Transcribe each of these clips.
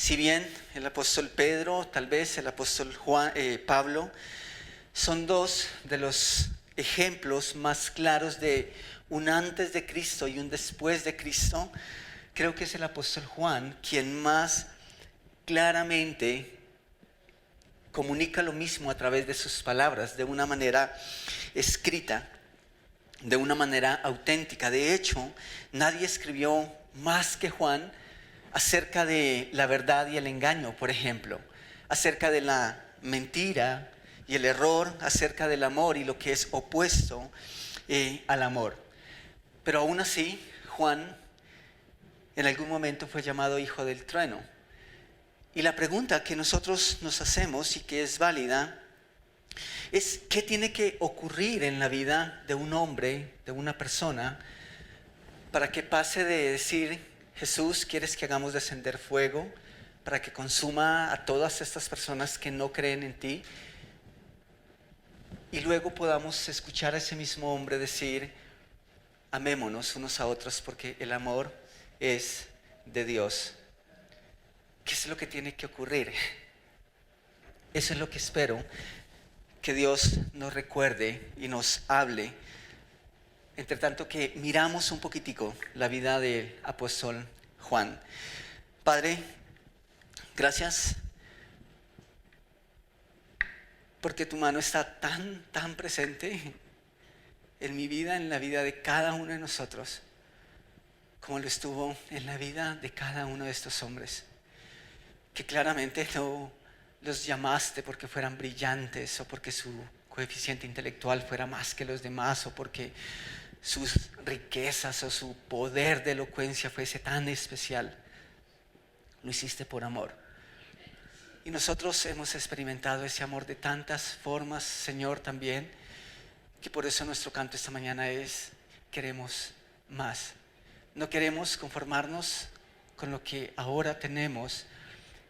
Si bien el apóstol Pedro, tal vez el apóstol Pablo, son dos de los ejemplos más claros de un antes de Cristo y un después de Cristo, creo que es el apóstol Juan quien más claramente comunica lo mismo a través de sus palabras, de una manera escrita, de una manera auténtica. De hecho, nadie escribió más que Juan acerca de la verdad y el engaño, por ejemplo, acerca de la mentira y el error, acerca del amor y lo que es opuesto al amor. Pero aún así, Juan en algún momento fue llamado hijo del trueno. Y la pregunta que nosotros nos hacemos y que es válida es: ¿qué tiene que ocurrir en la vida de un hombre, de una persona, para que pase de decir: Jesús, ¿quieres que hagamos descender fuego para que consuma a todas estas personas que no creen en ti? Y luego podamos escuchar a ese mismo hombre decir: amémonos unos a otros porque el amor es de Dios. ¿Qué es lo que tiene que ocurrir? Eso es lo que espero que Dios nos recuerde y nos hable, entre tanto que miramos un poquitico la vida del apóstol Juan. Padre, gracias porque tu mano está tan presente en mi vida, en la vida de cada uno de nosotros, como lo estuvo en la vida de cada uno de estos hombres, que claramente no los llamaste porque fueran brillantes o porque su coeficiente intelectual fuera más que los demás o porque sus riquezas o su poder de elocuencia fuese tan especial. Lo hiciste por amor. Y nosotros hemos experimentado ese amor de tantas formas, Señor, también, que por eso nuestro canto esta mañana es: queremos más. No queremos conformarnos con lo que ahora tenemos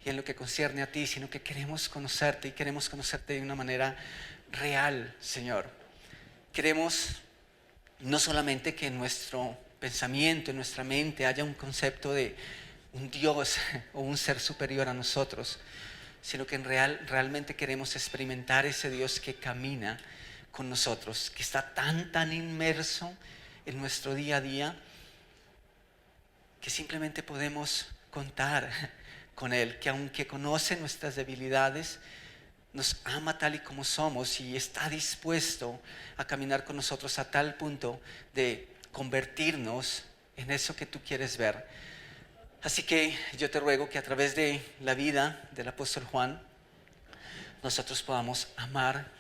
y en lo que concierne a ti, sino que queremos conocerte y queremos conocerte de una manera real, Señor. Queremos no solamente que en nuestro pensamiento, en nuestra mente haya un concepto de un Dios o un ser superior a nosotros, sino que realmente queremos experimentar ese Dios que camina con nosotros, que está tan inmerso en nuestro día a día, que simplemente podemos contar con Él, que aunque conoce nuestras debilidades, nos ama tal y como somos y está dispuesto a caminar con nosotros a tal punto de convertirnos en eso que tú quieres ver. Así que yo te ruego que a través de la vida del apóstol Juan, nosotros podamos amar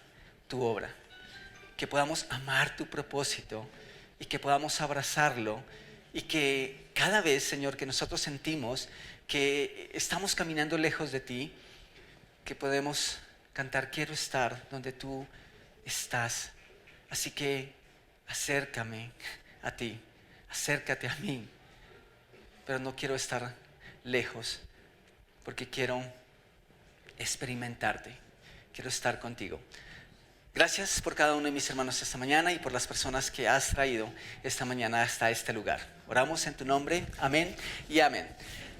tu obra, que podamos amar tu propósito y que podamos abrazarlo, y que cada vez, Señor, que nosotros sentimos que estamos caminando lejos de ti, que podemos cantar: quiero estar donde tú estás. Así que acércame a ti, acércate a mí, pero no quiero estar lejos, porque quiero experimentarte, quiero estar contigo. Gracias por cada uno de mis hermanos esta mañana y por las personas que has traído esta mañana hasta este lugar. Oramos en tu nombre, amén y amén.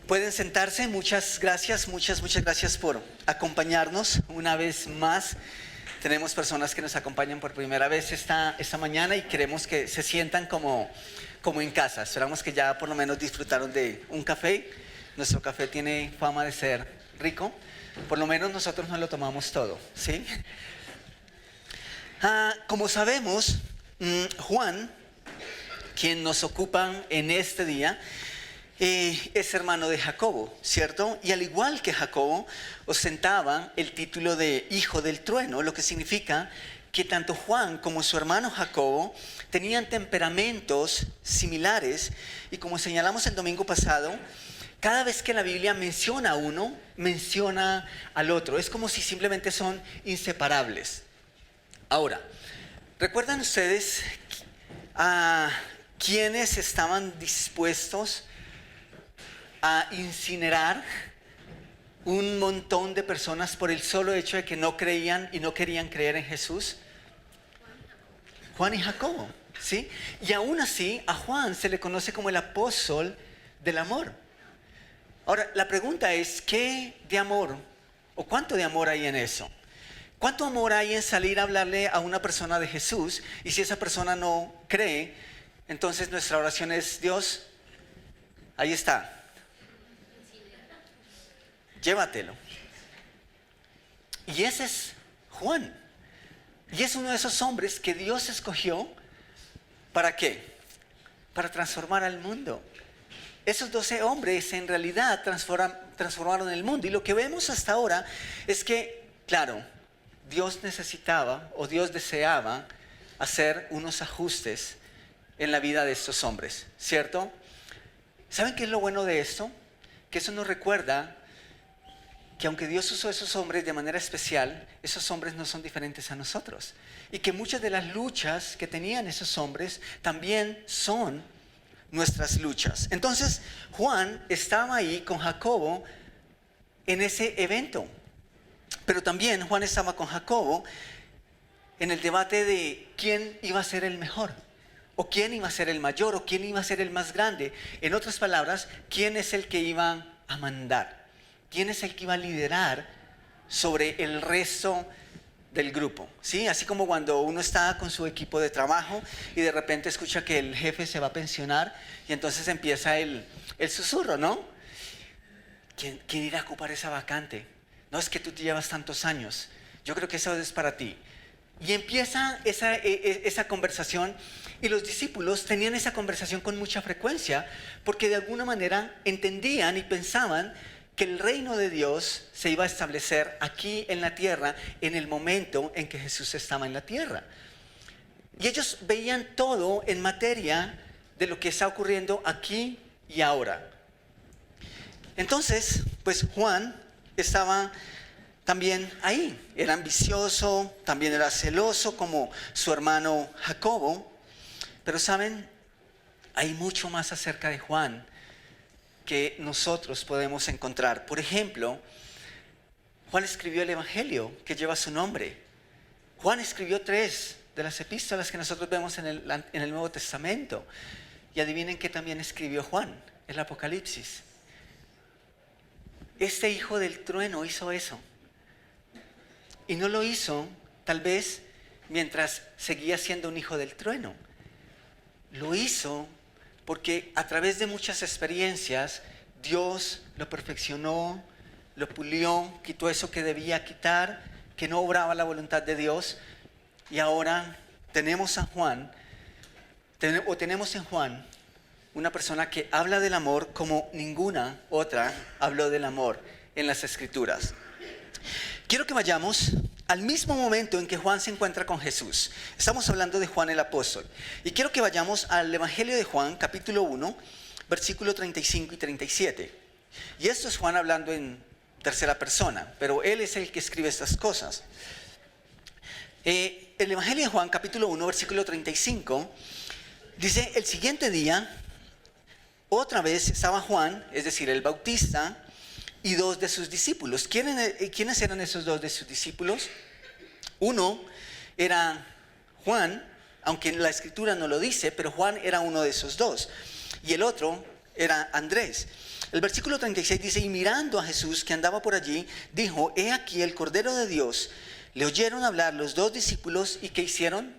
Pueden sentarse. Muchas gracias por acompañarnos una vez más. Tenemos personas que nos acompañan por primera vez esta mañana y queremos que se sientan como en casa. Esperamos que ya por lo menos disfrutaron de un café. Nuestro café tiene fama de ser rico. Por lo menos nosotros no lo tomamos todo, ¿sí? Como sabemos, Juan, quien nos ocupa en este día, es hermano de Jacobo, ¿cierto? Y al igual que Jacobo, ostentaba el título de hijo del trueno, lo que significa que tanto Juan como su hermano Jacobo tenían temperamentos similares, y como señalamos el domingo pasado, cada vez que la Biblia menciona a uno, menciona al otro. Es como si simplemente son inseparables. Ahora, ¿recuerdan ustedes a quienes estaban dispuestos a incinerar un montón de personas por el solo hecho de que no creían y no querían creer en Jesús? Juan y Jacobo, ¿sí? Y aún así a Juan se le conoce como el apóstol del amor. Ahora, la pregunta es, ¿qué de amor o cuánto de amor hay en eso? ¿Cuánto amor hay en salir a hablarle a una persona de Jesús? Y si esa persona no cree, entonces nuestra oración es: Dios, ahí está, llévatelo. Y ese es Juan. Y es uno de esos hombres que Dios escogió. ¿Para qué? Para transformar al mundo. Esos 12 hombres en realidad transformaron el mundo. Y lo que vemos hasta ahora es que, claro, Dios necesitaba o Dios deseaba hacer unos ajustes en la vida de estos hombres, ¿cierto? ¿Saben qué es lo bueno de esto? Que eso nos recuerda que aunque Dios usó a esos hombres de manera especial, esos hombres no son diferentes a nosotros. Y que muchas de las luchas que tenían esos hombres también son nuestras luchas. Entonces, Juan estaba ahí con Jacobo en ese evento. Pero también Juan estaba con Jacobo en el debate de quién iba a ser el mejor, o quién iba a ser el mayor, o quién iba a ser el más grande. En otras palabras, quién es el que iba a mandar. ¿Quién es el que iba a liderar sobre el resto del grupo? ¿Sí? Así como cuando uno está con su equipo de trabajo y de repente escucha que el jefe se va a pensionar y entonces empieza el susurro, ¿no? ¿Quién irá a ocupar esa vacante? No, es que tú te llevas tantos años. Yo creo que eso es para ti. Y empieza esa conversación, y los discípulos tenían esa conversación con mucha frecuencia porque de alguna manera entendían y pensaban que el reino de Dios se iba a establecer aquí en la tierra en el momento en que Jesús estaba en la tierra. Y ellos veían todo en materia de lo que está ocurriendo aquí y ahora. Entonces, pues Juan estaba también ahí. Era ambicioso, también era celoso como su hermano Jacobo. Pero saben, hay mucho más acerca de Juan que nosotros podemos encontrar. Por ejemplo, Juan escribió el Evangelio que lleva su nombre. Juan escribió 3 de las epístolas que nosotros vemos en el Nuevo Testamento. Y adivinen qué también escribió Juan, el Apocalipsis. Este hijo del trueno hizo eso. Y no lo hizo, tal vez, mientras seguía siendo un hijo del trueno. Lo hizo porque a través de muchas experiencias, Dios lo perfeccionó, lo pulió, quitó eso que debía quitar, que no obraba la voluntad de Dios. Y ahora tenemos en Juan una persona que habla del amor como ninguna otra habló del amor en las Escrituras. Quiero que vayamos al mismo momento en que Juan se encuentra con Jesús. Estamos hablando de Juan el apóstol. Y quiero que vayamos al Evangelio de Juan, capítulo 1, versículo 35 y 37. Y esto es Juan hablando en tercera persona, pero él es el que escribe estas cosas. El Evangelio de Juan, capítulo 1, versículo 35, dice: el siguiente día, otra vez estaba Juan, es decir, el Bautista, y 2 de sus discípulos. ¿Quiénes eran esos 2 de sus discípulos? Uno era Juan, aunque la Escritura no lo dice, pero Juan era uno de esos 2. Y el otro era Andrés. El versículo 36 dice: y mirando a Jesús que andaba por allí, dijo: he aquí el Cordero de Dios. Le oyeron hablar los 2 discípulos, ¿y qué hicieron?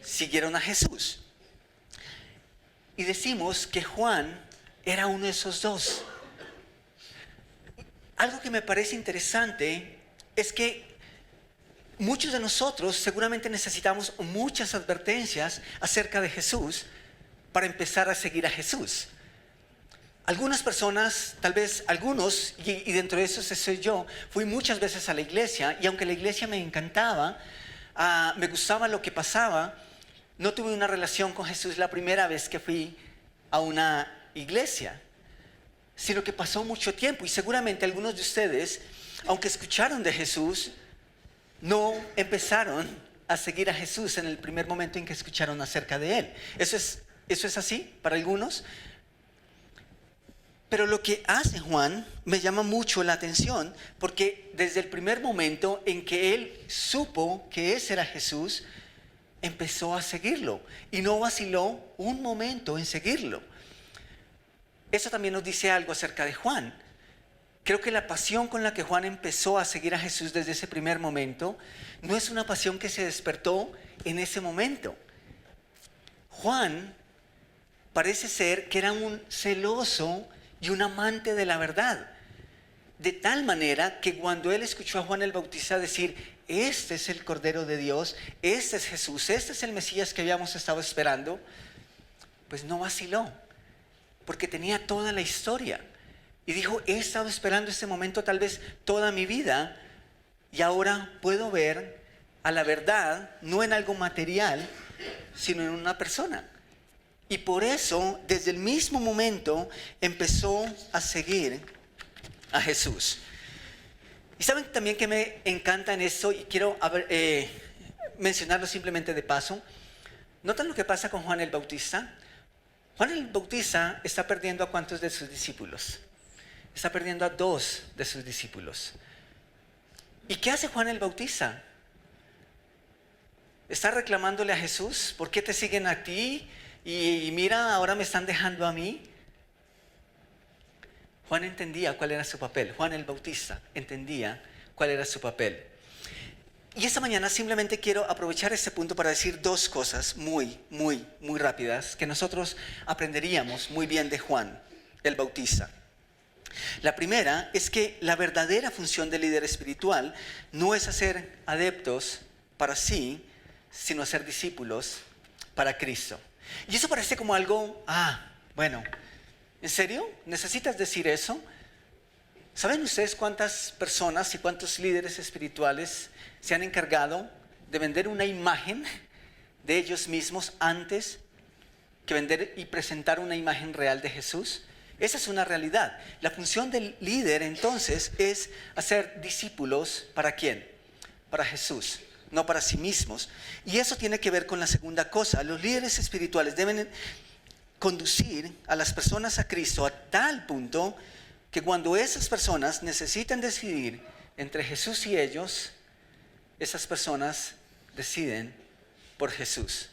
Siguieron a Jesús. Y decimos que Juan era uno de esos 2. Algo que me parece interesante es que muchos de nosotros seguramente necesitamos muchas advertencias acerca de Jesús para empezar a seguir a Jesús. Algunas personas, tal vez algunos, y dentro de eso soy yo, fui muchas veces a la iglesia, y aunque la iglesia me encantaba, me gustaba lo que pasaba, no tuve una relación con Jesús la primera vez que fui a una iglesia, sino que pasó mucho tiempo. Y seguramente algunos de ustedes, aunque escucharon de Jesús, no empezaron a seguir a Jesús en el primer momento en que escucharon acerca de Él. ¿Eso es así para algunos? Pero lo que hace Juan me llama mucho la atención, porque desde el primer momento en que él supo que ese era Jesús, empezó a seguirlo y no vaciló un momento en seguirlo. eso también nos dice algo acerca de Juan. Creo que la pasión con la que Juan empezó a seguir a Jesús desde ese primer momento no es una pasión que se despertó en ese momento. Juan parece ser que era un celoso y un amante de la verdad. De tal manera que cuando él escuchó a Juan el Bautista decir, este es el Cordero de Dios, este es Jesús, este es el Mesías que habíamos estado esperando, pues no vaciló, porque tenía toda la historia. Y dijo, he estado esperando este momento tal vez toda mi vida, y ahora puedo ver a la verdad, no en algo material, sino en una persona. Y por eso, desde el mismo momento, empezó a seguir a Jesús. Y saben también que me encanta en esto, y quiero mencionarlo simplemente de paso. ¿Notan lo que pasa con Juan el Bautista? Juan el Bautista está perdiendo a ¿cuántos de sus discípulos? Está perdiendo a 2 de sus discípulos. ¿Y qué hace Juan el Bautista? Está reclamándole a Jesús, ¿por qué te siguen a ti? Y mira, ahora me están dejando a mí. Juan entendía cuál era su papel. Juan el Bautista entendía cuál era su papel. Y esta mañana simplemente quiero aprovechar este punto para decir 2 cosas muy rápidas que nosotros aprenderíamos muy bien de Juan el Bautista. La primera es que la verdadera función del líder espiritual no es hacer adeptos para sí, sino hacer discípulos para Cristo. Y eso parece como algo, bueno, ¿en serio? ¿Necesitas decir eso? ¿Saben ustedes cuántas personas y cuántos líderes espirituales se han encargado de vender una imagen de ellos mismos antes que vender y presentar una imagen real de Jesús? Esa es una realidad. La función del líder entonces es hacer discípulos ¿para quién? Para Jesús, no para sí mismos. Y eso tiene que ver con la segunda cosa. Los líderes espirituales deben conducir a las personas a Cristo a tal punto que cuando esas personas necesitan decidir entre Jesús y ellos, esas personas deciden por Jesús.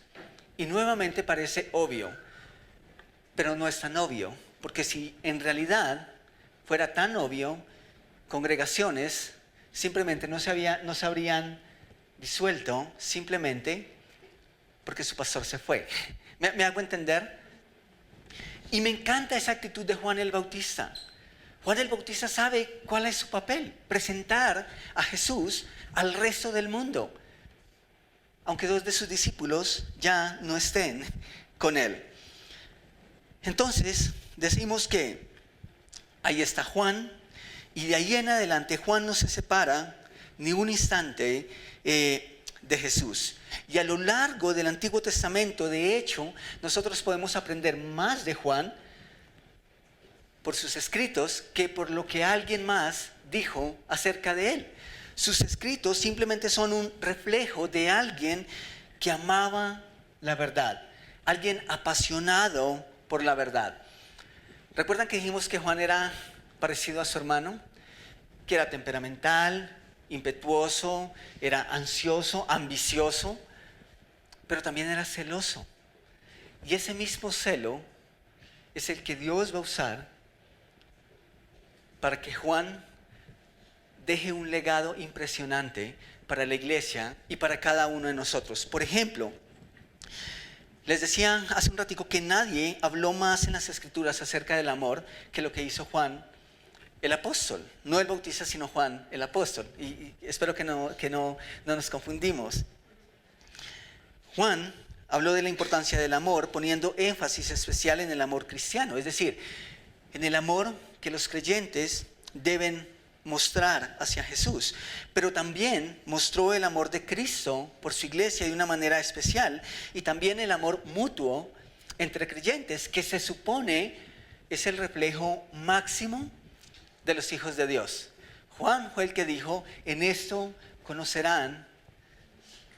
Y nuevamente parece obvio, pero no es tan obvio, porque si en realidad fuera tan obvio, congregaciones simplemente no se habrían disuelto simplemente porque su pastor se fue. ¿Me hago entender? Y me encanta esa actitud de Juan el Bautista. Juan el Bautista sabe cuál es su papel: presentar a Jesús al resto del mundo, aunque 2 de sus discípulos ya no estén con él. Entonces, decimos que ahí está Juan, y de ahí en adelante Juan no se separa ni un instante de Jesús. Y a lo largo del Antiguo Testamento, de hecho, nosotros podemos aprender más de Juan por sus escritos que por lo que alguien más dijo acerca de él. Sus escritos simplemente son un reflejo de alguien que amaba la verdad, alguien apasionado por la verdad. ¿Recuerdan que dijimos que Juan era parecido a su hermano? Que era temperamental, impetuoso, era ansioso, ambicioso, pero también era celoso. Y ese mismo celo es el que Dios va a usar para que Juan deje un legado impresionante para la iglesia y para cada uno de nosotros. Por ejemplo, les decía hace un ratico que nadie habló más en las Escrituras acerca del amor que lo que hizo Juan el apóstol. No el Bautista, sino Juan el apóstol. Y espero que no nos confundimos. Juan habló de la importancia del amor, poniendo énfasis especial en el amor cristiano, es decir, en el amor que los creyentes deben mostrar hacia Jesús, pero también mostró el amor de Cristo por su iglesia de una manera especial, y también el amor mutuo entre creyentes, que se supone es el reflejo máximo de los hijos de Dios. Juan fue el que dijo: en esto conocerán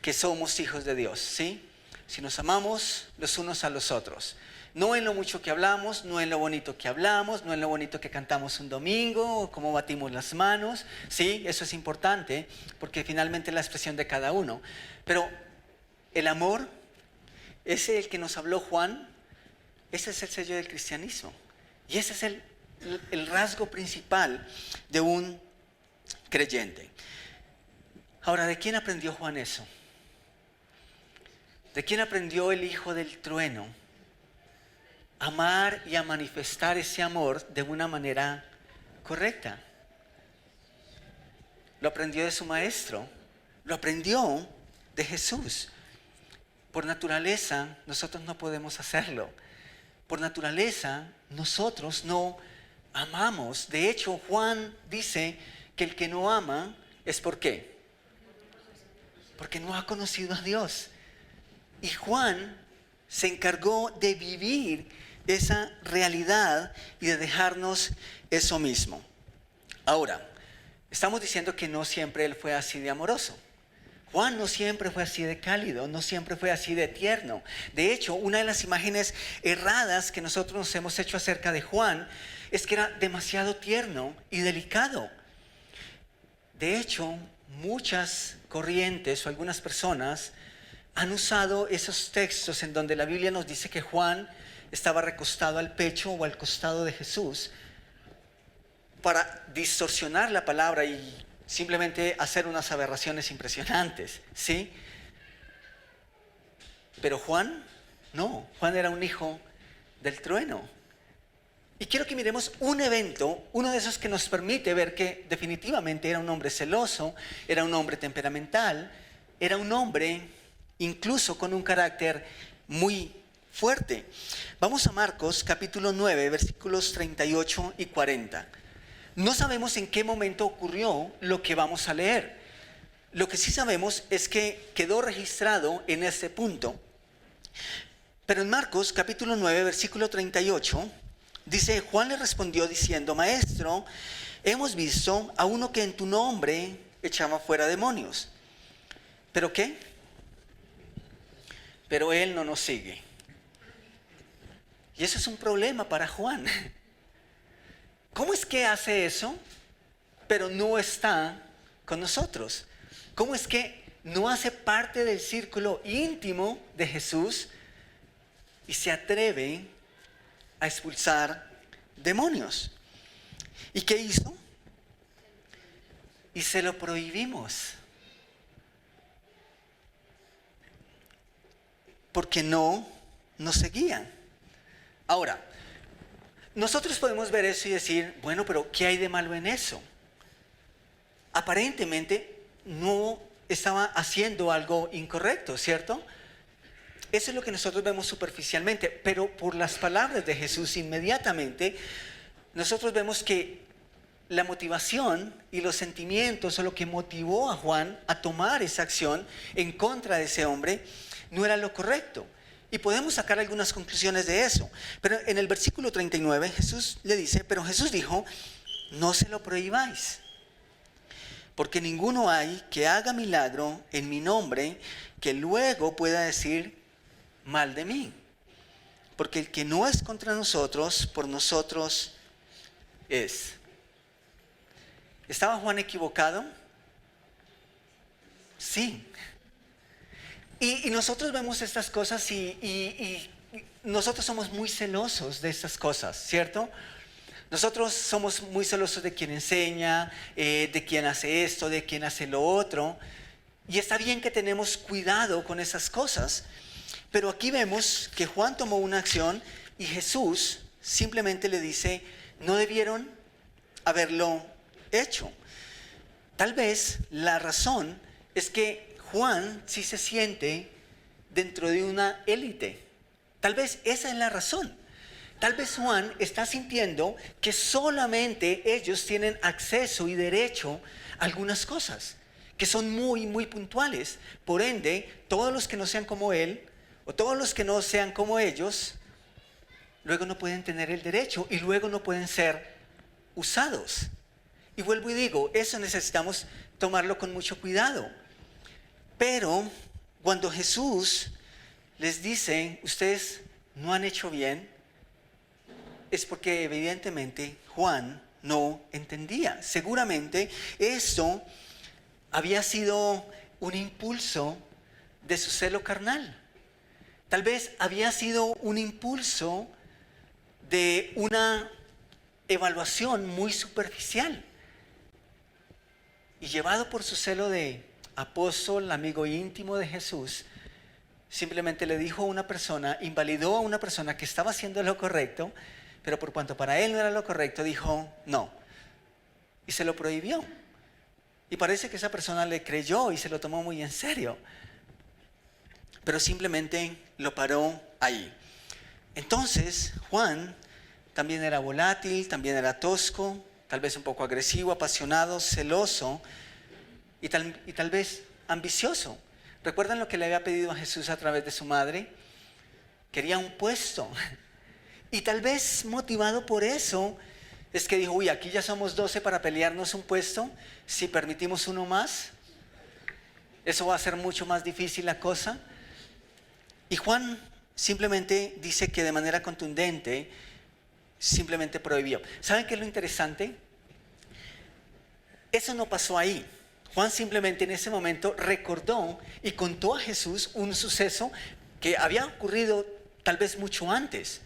que somos hijos de Dios, ¿sí? Si nos amamos los unos a los otros. No en lo mucho que hablamos, no en lo bonito que hablamos, no en lo bonito que cantamos un domingo, o cómo batimos las manos. Sí, eso es importante, porque finalmente es la expresión de cada uno. Pero el amor, ese el que nos habló Juan, ese es el sello del cristianismo. Y ese es el rasgo principal de un creyente. Ahora, ¿de quién aprendió Juan eso? ¿De quién aprendió el hijo del trueno? Amar y a manifestar ese amor de una manera correcta. Lo aprendió de su maestro, lo aprendió de Jesús. Por naturaleza, nosotros no podemos hacerlo. Por naturaleza, nosotros no amamos. De hecho, Juan dice que el que no ama es ¿por qué? Porque no ha conocido a Dios. Y Juan se encargó de vivir esa realidad y de dejarnos eso mismo. Ahora, estamos diciendo que no siempre él fue así de amoroso. Juan no siempre fue así de cálido, no siempre fue así de tierno. De hecho, una de las imágenes erradas que nosotros nos hemos hecho acerca de Juan es que era demasiado tierno y delicado. De hecho, muchas corrientes o algunas personas han usado esos textos en donde la Biblia nos dice que Juan estaba recostado al pecho o al costado de Jesús para distorsionar la palabra y simplemente hacer unas aberraciones impresionantes, ¿sí? Pero Juan, no, Juan era un hijo del trueno. Y quiero que miremos un evento, uno de esos que nos permite ver que definitivamente era un hombre celoso, era un hombre temperamental, era un hombre incluso con un carácter muy fuerte. Vamos a Marcos capítulo 9, versículos 38 y 40. No sabemos en qué momento ocurrió lo que vamos a leer. Lo que sí sabemos es que quedó registrado en este punto. Pero en Marcos capítulo 9, versículo 38, dice: Juan le respondió diciendo: Maestro, hemos visto a uno que en tu nombre echaba fuera demonios. ¿Pero qué? Pero él no nos sigue. Y eso es un problema para Juan. ¿Cómo es que hace eso, pero no está con nosotros? ¿Cómo es que no hace parte del círculo íntimo de Jesús y se atreve a expulsar demonios? ¿Y qué hizo? Y se lo prohibimos. Porque no nos seguían. Ahora, nosotros podemos ver eso y decir, bueno, pero ¿qué hay de malo en eso? Aparentemente no estaba haciendo algo incorrecto, ¿cierto? Eso es lo que nosotros vemos superficialmente, pero por las palabras de Jesús inmediatamente, nosotros vemos que la motivación y los sentimientos o lo que motivó a Juan a tomar esa acción en contra de ese hombre no era lo correcto. Y podemos sacar algunas conclusiones de eso. Pero en el versículo 39 Jesús le dice, pero Jesús dijo, no se lo prohibáis, porque ninguno hay que haga milagro en mi nombre que luego pueda decir mal de mí. Porque el que no es contra nosotros, por nosotros es. ¿Estaba Juan equivocado? Sí. Y nosotros vemos estas cosas y nosotros somos muy celosos de estas cosas, ¿cierto? Nosotros somos muy celosos de quien enseña, de quien hace esto, de quien hace lo otro. Y está bien que tenemos cuidado con esas cosas. Pero aquí vemos que Juan tomó una acción y Jesús simplemente le dice, no debieron haberlo hecho. Tal vez la razón es que Juan sí se siente dentro de una élite. Tal vez esa es la razón. Tal vez Juan está sintiendo que solamente ellos tienen acceso y derecho a algunas cosas, que son muy, muy puntuales. Por ende, todos los que no sean como él, o todos los que no sean como ellos, luego no pueden tener el derecho y luego no pueden ser usados. Y vuelvo y digo, eso necesitamos tomarlo con mucho cuidado. Pero cuando Jesús les dice, ustedes no han hecho bien, es porque evidentemente Juan no entendía. Seguramente esto había sido un impulso de su celo carnal. Tal vez había sido un impulso de una evaluación muy superficial. Y llevado por su celo de apóstol, amigo íntimo de Jesús, simplemente le dijo a una persona, invalidó a una persona que estaba haciendo lo correcto, pero por cuanto para él no era lo correcto, dijo no. Y se lo prohibió. Y parece que esa persona le creyó y se lo tomó muy en serio. Pero simplemente lo paró ahí. Entonces, Juan también era volátil, también era tosco, tal vez un poco agresivo, apasionado, celoso y tal vez ambicioso. ¿Recuerdan lo que le había pedido a Jesús a través de su madre? Quería un puesto. Y tal vez motivado por eso, es que dijo, uy, aquí ya somos 12 para pelearnos un puesto, si permitimos uno más, eso va a hacer mucho más difícil la cosa. Y Juan simplemente dice que de manera contundente, simplemente prohibió. ¿Saben qué es lo interesante? Eso no pasó ahí. Juan simplemente en ese momento recordó y contó a Jesús un suceso que había ocurrido tal vez mucho antes.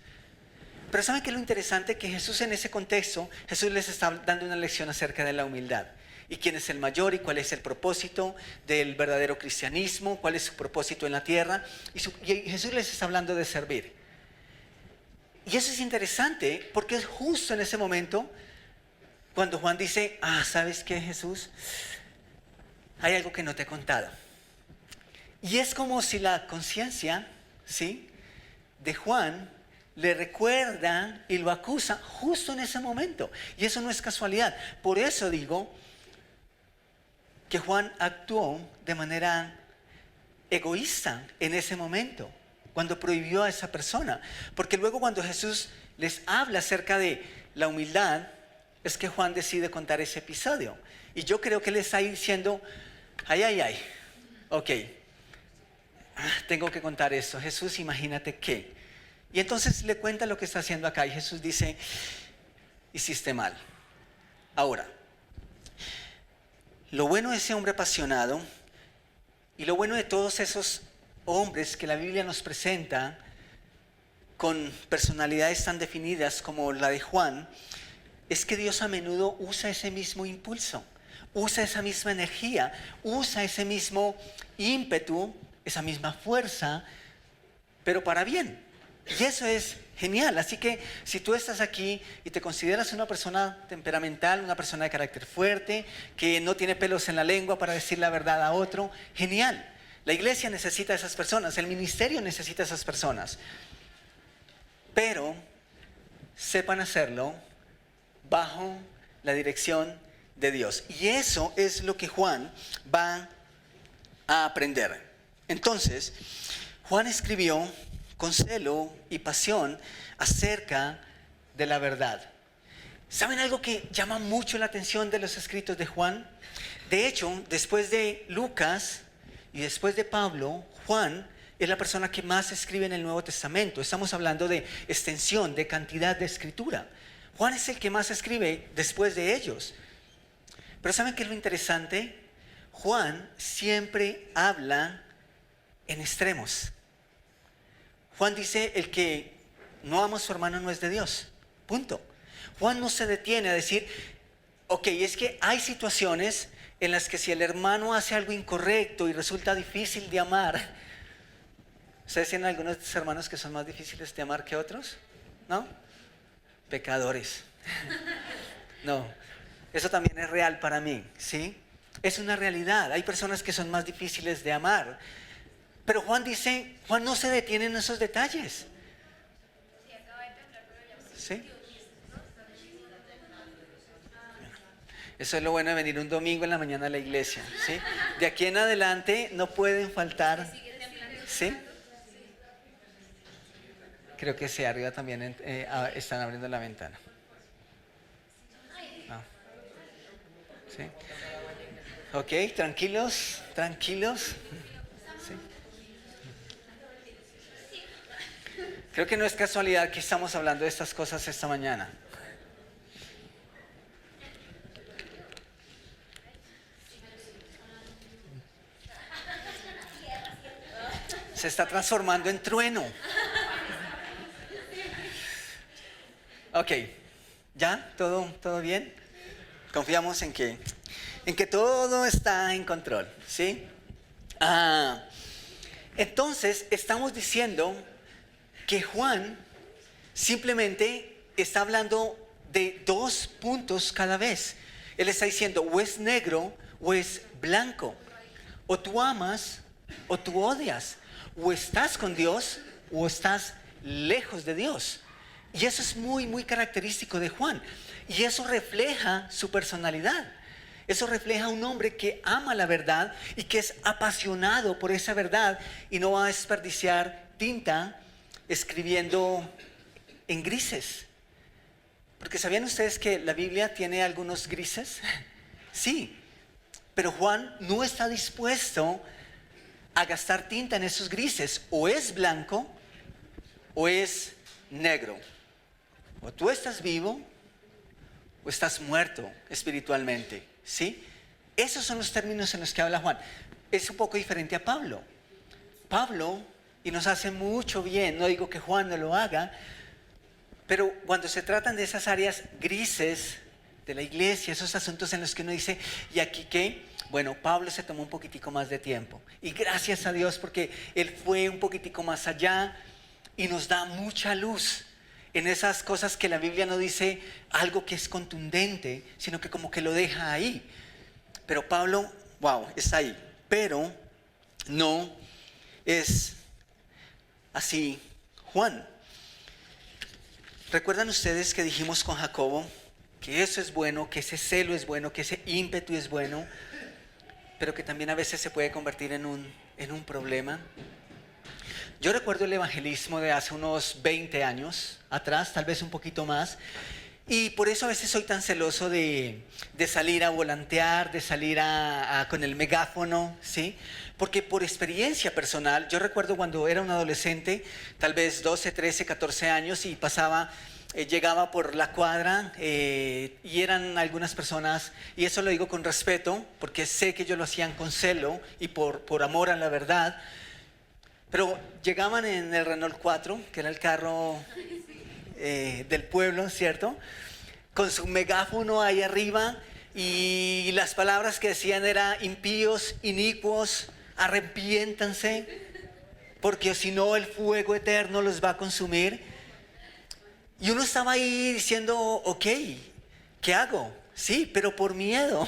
Pero ¿saben qué es lo interesante? Que Jesús en ese contexto, Jesús les está dando una lección acerca de la humildad. Y quién es el mayor y cuál es el propósito del verdadero cristianismo, cuál es su propósito en la tierra. Y Jesús les está hablando de servir. Y eso es interesante porque es justo en ese momento cuando Juan dice, ¿sabes qué, Jesús? Hay algo que no te he contado. Y es como si la conciencia, ¿sí?, de Juan le recuerda y lo acusa justo en ese momento. Y eso no es casualidad. Por eso digo que Juan actuó de manera egoísta en ese momento, cuando prohibió a esa persona. Porque luego cuando Jesús les habla acerca de la humildad, es que Juan decide contar ese episodio. Y yo creo que le está diciendo, ok, tengo que contar esto. Jesús, imagínate que. Y entonces le cuenta lo que está haciendo acá. Y Jesús dice, hiciste mal. Ahora, lo bueno de ese hombre apasionado y lo bueno de todos esos hombres que la Biblia nos presenta con personalidades tan definidas como la de Juan, es que Dios a menudo usa ese mismo impulso, usa esa misma energía, usa ese mismo ímpetu, esa misma fuerza, pero para bien. Y eso es genial. Así que si tú estás aquí y te consideras una persona temperamental, una persona de carácter fuerte, que no tiene pelos en la lengua para decir la verdad a otro, genial. La iglesia necesita a esas personas, el ministerio necesita a esas personas. Pero sepan hacerlo bajo la dirección de Dios. Y eso es lo que Juan va a aprender. Entonces, Juan escribió con celo y pasión acerca de la verdad. ¿Saben algo que llama mucho la atención de los escritos de Juan? De hecho, después de Lucas y después de Pablo, Juan es la persona que más escribe en el Nuevo Testamento. Estamos hablando de extensión, de cantidad de escritura. Juan es el que más escribe después de ellos. Pero ¿saben qué es lo interesante? Juan siempre habla en extremos. Juan dice, el que no ama a su hermano no es de Dios. Punto. Juan no se detiene a decir, ok, es que hay situaciones en las que si el hermano hace algo incorrecto y resulta difícil de amar. ¿Ustedes tienen algunos hermanos que son más difíciles de amar que otros? ¿No? Pecadores. No, eso también es real para mí, ¿sí? Es una realidad. Hay personas que son más difíciles de amar. Pero Juan dice, Juan no se detiene en esos detalles. ¿Sí? Eso es lo bueno de venir un domingo en la mañana a la iglesia, ¿sí? De aquí en adelante no pueden faltar, ¿sí? Creo que sí, arriba también están abriendo la ventana. No. ¿Sí? Ok, tranquilos, tranquilos. ¿Sí? Creo que no es casualidad que estamos hablando de estas cosas esta mañana. Se está transformando en trueno. Ok, ¿Ya? ¿Todo bien? Confiamos en que todo está en control, ¿sí? Entonces, estamos diciendo que Juan simplemente está hablando de dos puntos cada vez. Él está diciendo, o es negro o es blanco. O tú amas o tú odias. O estás con Dios o estás lejos de Dios. Y eso es muy, muy característico de Juan. Y eso refleja su personalidad. Eso refleja un hombre que ama la verdad y que es apasionado por esa verdad y no va a desperdiciar tinta escribiendo en grises. Porque ¿sabían ustedes que la Biblia tiene algunos grises? Sí, pero Juan no está dispuesto a gastar tinta en esos grises. O es blanco o es negro. O tú estás vivo o estás muerto espiritualmente, ¿sí? Esos son los términos en los que habla Juan. Es un poco diferente a Pablo. Pablo, y nos hace mucho bien, no digo que Juan no lo haga, pero cuando se tratan de esas áreas grises de la iglesia, esos asuntos en los que uno dice, ¿y aquí qué? Bueno, Pablo se tomó un poquitico más de tiempo. Y gracias a Dios porque él fue un poquitico más allá y nos da mucha luz en esas cosas que la Biblia no dice algo que es contundente, sino que como que lo deja ahí. Pero Pablo, wow, está ahí. Pero no es así Juan. ¿Recuerdan ustedes que dijimos con Jacobo que eso es bueno, que ese celo es bueno, que ese ímpetu es bueno, pero que también a veces se puede convertir en un problema? Yo recuerdo el evangelismo de hace unos 20 años atrás, tal vez un poquito más, y por eso a veces soy tan celoso de salir a volantear, de salir con el megáfono, ¿sí? Porque por experiencia personal, yo recuerdo cuando era un adolescente, tal vez 12, 13, 14 años, y llegaba por la cuadra y eran algunas personas, y eso lo digo con respeto, porque sé que ellos lo hacían con celo y por amor a la verdad, pero llegaban en el Renault 4, que era el carro del pueblo, ¿cierto? Con su megáfono ahí arriba, y las palabras que decían eran impíos, inicuos, arrepiéntanse, porque si no el fuego eterno los va a consumir. Y uno estaba ahí diciendo, ok, ¿qué hago? Sí, pero por miedo.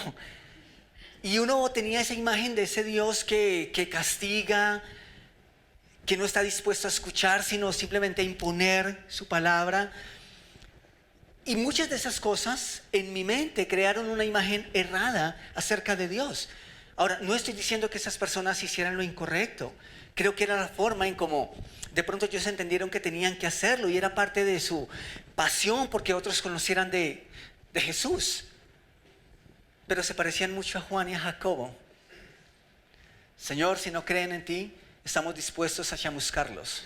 Y uno tenía esa imagen de ese Dios que castiga, que no está dispuesto a escuchar, sino simplemente a imponer su palabra. Y muchas de esas cosas en mi mente crearon una imagen errada acerca de Dios. Ahora, no estoy diciendo que esas personas hicieran lo incorrecto. Creo que era la forma en cómo de pronto ellos entendieron que tenían que hacerlo, y era parte de su pasión porque otros conocieran de Jesús. Pero se parecían mucho a Juan y a Jacobo. Señor, si no creen en ti, estamos dispuestos a chamuscarlos.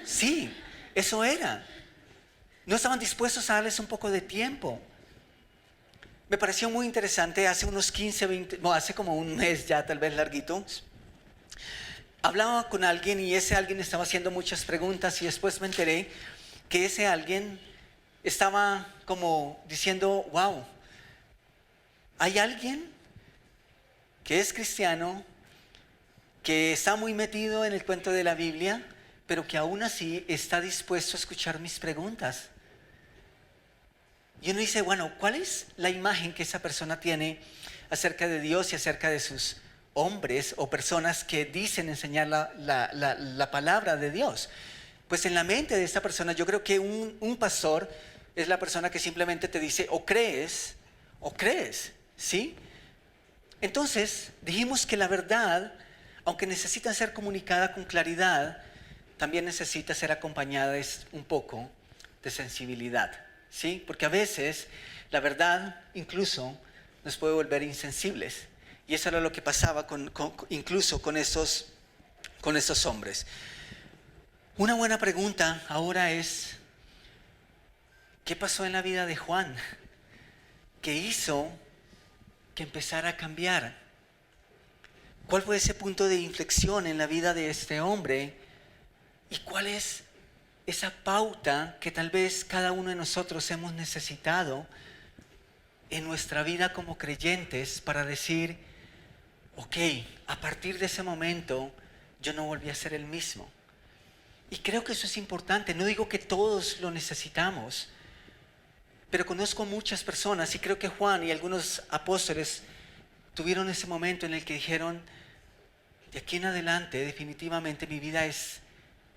Sí, eso era. No estaban dispuestos a darles un poco de tiempo. Me pareció muy interesante, hace unos 15, 20, no, hace como un mes ya, tal vez larguito. Hablaba con alguien y ese alguien estaba haciendo muchas preguntas, y después me enteré que ese alguien estaba como diciendo, wow, hay alguien que es cristiano, que está muy metido en el cuento de la Biblia, pero que aún así está dispuesto a escuchar mis preguntas. Y uno dice, bueno, ¿cuál es la imagen que esa persona tiene acerca de Dios y acerca de sus hombres o personas que dicen enseñar la palabra de Dios? Pues en la mente de esta persona, yo creo que un pastor es la persona que simplemente te dice, o crees, ¿sí? Entonces, dijimos que la verdad, aunque necesita ser comunicada con claridad, también necesita ser acompañada de un poco de sensibilidad, ¿sí? Porque a veces la verdad incluso nos puede volver insensibles. Y eso era lo que pasaba incluso con estos hombres. Una buena pregunta ahora es, ¿qué pasó en la vida de Juan que hizo que empezara a cambiar? ¿Cuál fue ese punto de inflexión en la vida de este hombre? ¿Y cuál es esa pauta que tal vez cada uno de nosotros hemos necesitado en nuestra vida como creyentes para decir, ok, a partir de ese momento yo no volví a ser el mismo. Y creo que eso es importante. No digo que todos lo necesitamos, pero conozco muchas personas y creo que Juan y algunos apóstoles tuvieron ese momento en el que dijeron, de aquí en adelante definitivamente mi vida es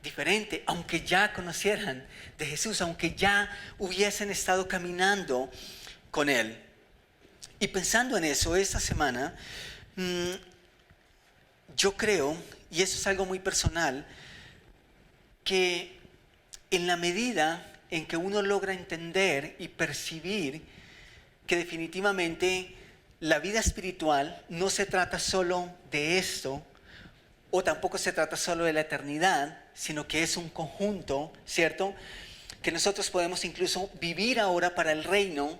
diferente, aunque ya conocieran de Jesús, aunque ya hubiesen estado caminando con Él. Y pensando en eso, esta semana, yo creo, y eso es algo muy personal, que en la medida en que uno logra entender y percibir que definitivamente la vida espiritual no se trata solo de esto, o tampoco se trata solo de la eternidad, sino que es un conjunto, ¿cierto? Que nosotros podemos incluso vivir ahora para el reino,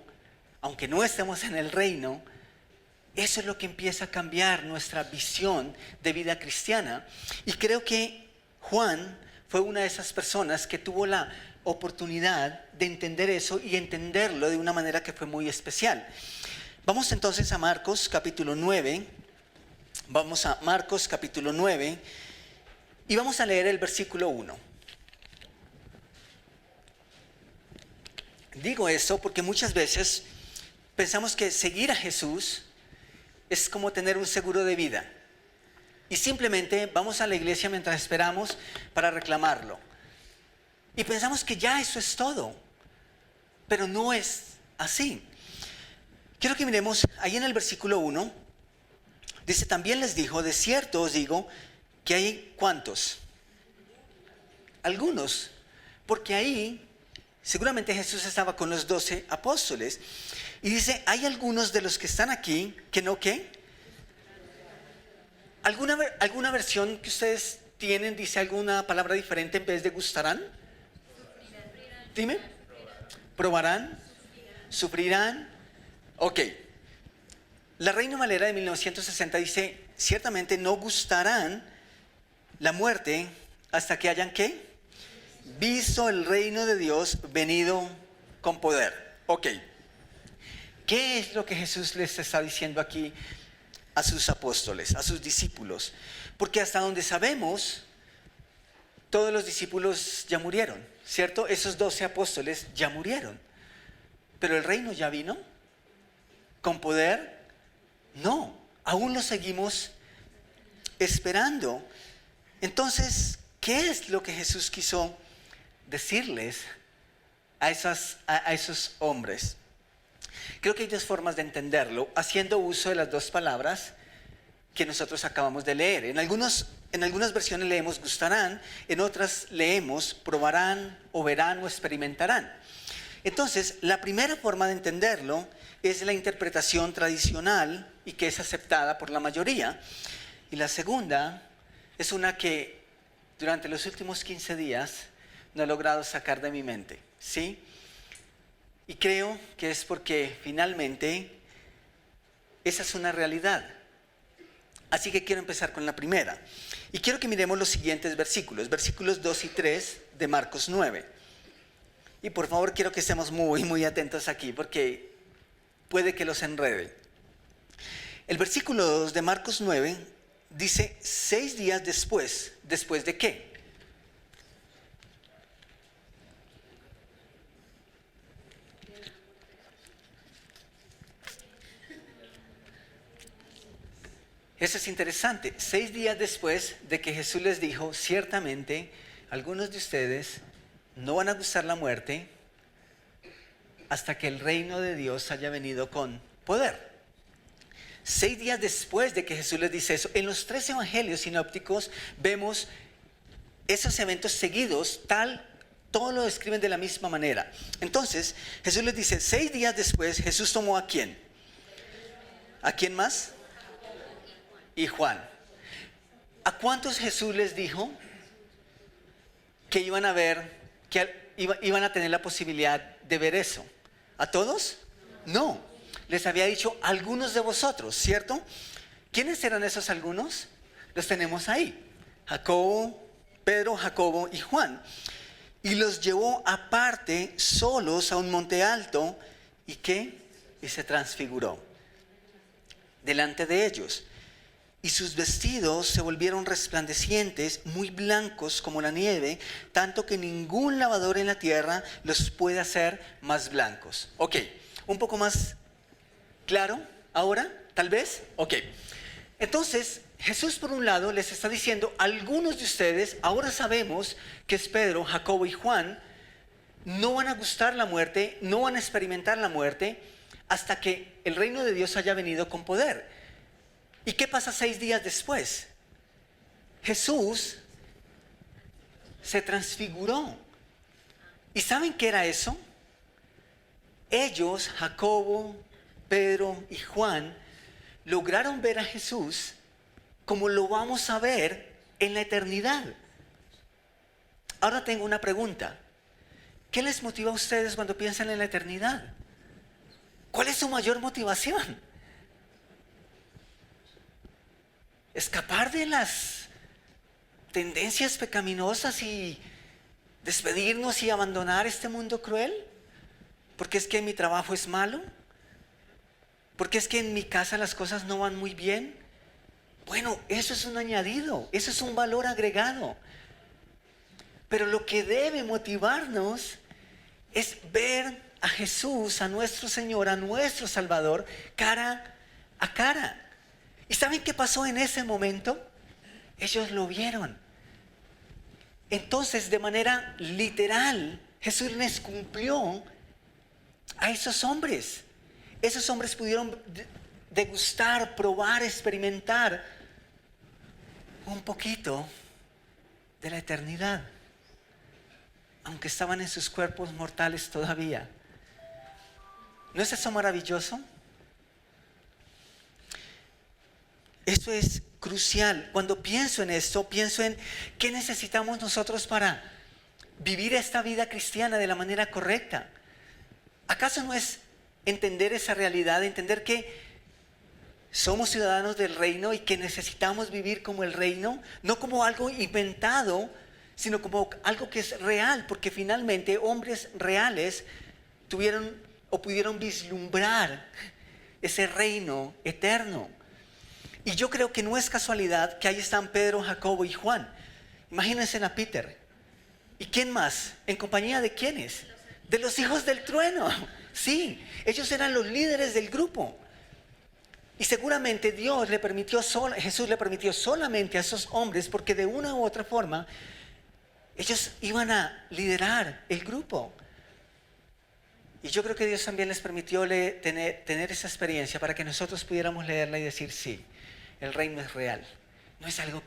aunque no estemos en el reino. Eso es lo que empieza a cambiar nuestra visión de vida cristiana. Y creo que Juan fue una de esas personas que tuvo la oportunidad de entender eso y entenderlo de una manera que fue muy especial. Vamos entonces a Marcos capítulo 9. Vamos a Marcos capítulo 9 y vamos a leer el versículo 1. Digo esto porque muchas veces pensamos que seguir a Jesús es como tener un seguro de vida. Y simplemente vamos a la iglesia mientras esperamos para reclamarlo. Y pensamos que ya eso es todo. Pero no es así. Quiero que miremos ahí en el versículo 1. Dice, también les dijo, de cierto os digo, que hay ¿cuántos? Algunos. Porque ahí seguramente Jesús estaba con los 12 apóstoles. Y dice, hay algunos de los que están aquí que no, ¿qué? ¿Alguna versión que ustedes tienen dice alguna palabra diferente en vez de gustarán? Dime. ¿Probarán? ¿Sufrirán? Ok. La Reina Valera de 1960 dice, ciertamente no gustarán la muerte hasta que hayan, ¿qué? Visto el reino de Dios venido con poder. Ok. ¿Qué es lo que Jesús les está diciendo aquí a sus apóstoles, a sus discípulos? Porque hasta donde sabemos, todos los discípulos ya murieron, ¿cierto? Esos 12 apóstoles ya murieron. Pero el reino ya vino con poder. No, aún lo seguimos esperando. Entonces, ¿qué es lo que Jesús quiso decirles a esos hombres? Creo que hay dos formas de entenderlo, haciendo uso de las dos palabras que nosotros acabamos de leer. En algunas versiones leemos gustarán, en otras leemos probarán o verán o experimentarán. Entonces, la primera forma de entenderlo es la interpretación tradicional y que es aceptada por la mayoría. Y la segunda es una que durante los últimos 15 días no he logrado sacar de mi mente, ¿sí? Y creo que es porque finalmente esa es una realidad. Así que quiero empezar con la primera. Y quiero que miremos los siguientes versículos, versículos 2 y 3 de Marcos 9. Y por favor quiero que estemos muy, muy atentos aquí porque puede que los enrede. El versículo 2 de Marcos 9 dice, 6 días después, ¿después de qué? Eso es interesante. 6 días después de que Jesús les dijo, ciertamente, algunos de ustedes no van a gustar la muerte hasta que el reino de Dios haya venido con poder. 6 días después de que Jesús les dice eso, en los 3 evangelios sinópticos vemos esos eventos seguidos, todos lo describen de la misma manera. Entonces, Jesús les dice, 6 días después, Jesús tomó ¿a quién? ¿A quién más? Y Juan. ¿A cuántos Jesús les dijo que iban a ver, que iban a tener la posibilidad de ver eso? ¿A todos? No. Les había dicho algunos de vosotros, ¿cierto? ¿Quiénes eran esos algunos? Los tenemos ahí. Jacobo, Pedro, Jacobo y Juan. y los llevó aparte, solos, a un monte alto. ¿Y qué? Y se transfiguró delante de ellos. Y sus vestidos se volvieron resplandecientes, muy blancos como la nieve, tanto que ningún lavador en la tierra los puede hacer más blancos. Ok, un poco más claro ahora, tal vez. Ok, entonces Jesús por un lado les está diciendo, algunos de ustedes, ahora sabemos que es Pedro, Jacobo y Juan, no van a gustar la muerte, no van a experimentar la muerte hasta que el reino de Dios haya venido con poder. ¿Y qué pasa 6 días después? Jesús se transfiguró. ¿Y saben qué era eso? Ellos, Jacobo, Pedro y Juan, lograron ver a Jesús como lo vamos a ver en la eternidad. Ahora tengo una pregunta. ¿Qué les motiva a ustedes cuando piensan en la eternidad? ¿Cuál es su mayor motivación? Escapar de las tendencias pecaminosas y despedirnos y abandonar este mundo cruel. Porque es que mi trabajo es malo. Porque es que en mi casa las cosas no van muy bien. Bueno, eso es un añadido, eso es un valor agregado. Pero lo que debe motivarnos es ver a Jesús, a nuestro Señor, a nuestro Salvador, cara a cara. ¿Y saben qué pasó en ese momento? Ellos lo vieron. Entonces, de manera literal, Jesús les cumplió a esos hombres. Esos hombres pudieron degustar, probar, experimentar un poquito de la eternidad, aunque estaban en sus cuerpos mortales todavía. ¿No es eso maravilloso? Eso es crucial. Cuando pienso en esto, pienso en qué necesitamos nosotros para vivir esta vida cristiana de la manera correcta. ¿Acaso no es entender esa realidad, entender que somos ciudadanos del reino y que necesitamos vivir como el reino, no como algo inventado, sino como algo que es real? Porque finalmente hombres reales tuvieron o pudieron vislumbrar ese reino eterno. Y yo creo que no es casualidad que ahí están Pedro, Jacobo y Juan. Imagínense a Peter. ¿Y quién más? ¿En compañía de quiénes? De los hijos del trueno. Sí, ellos eran los líderes del grupo. Y seguramente Jesús le permitió solamente a esos hombres porque de una u otra forma ellos iban a liderar el grupo. Y yo creo que Dios también les permitió tener esa experiencia para que nosotros pudiéramos leerla y decir, sí, el reino es real. No es algo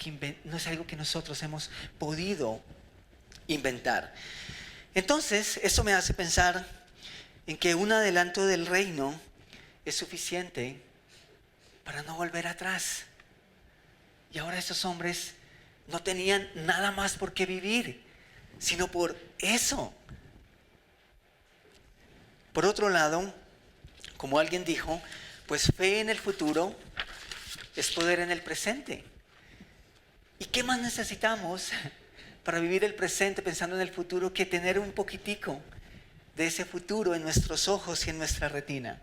que nosotros hemos podido inventar. Entonces, eso me hace pensar en que un adelanto del reino es suficiente para no volver atrás. Y ahora estos hombres no tenían nada más por qué vivir, sino por eso. Por otro lado, como alguien dijo, pues fe en el futuro es poder en el presente. ¿Y qué más necesitamos para vivir el presente pensando en el futuro que tener un poquitico de ese futuro en nuestros ojos y en nuestra retina?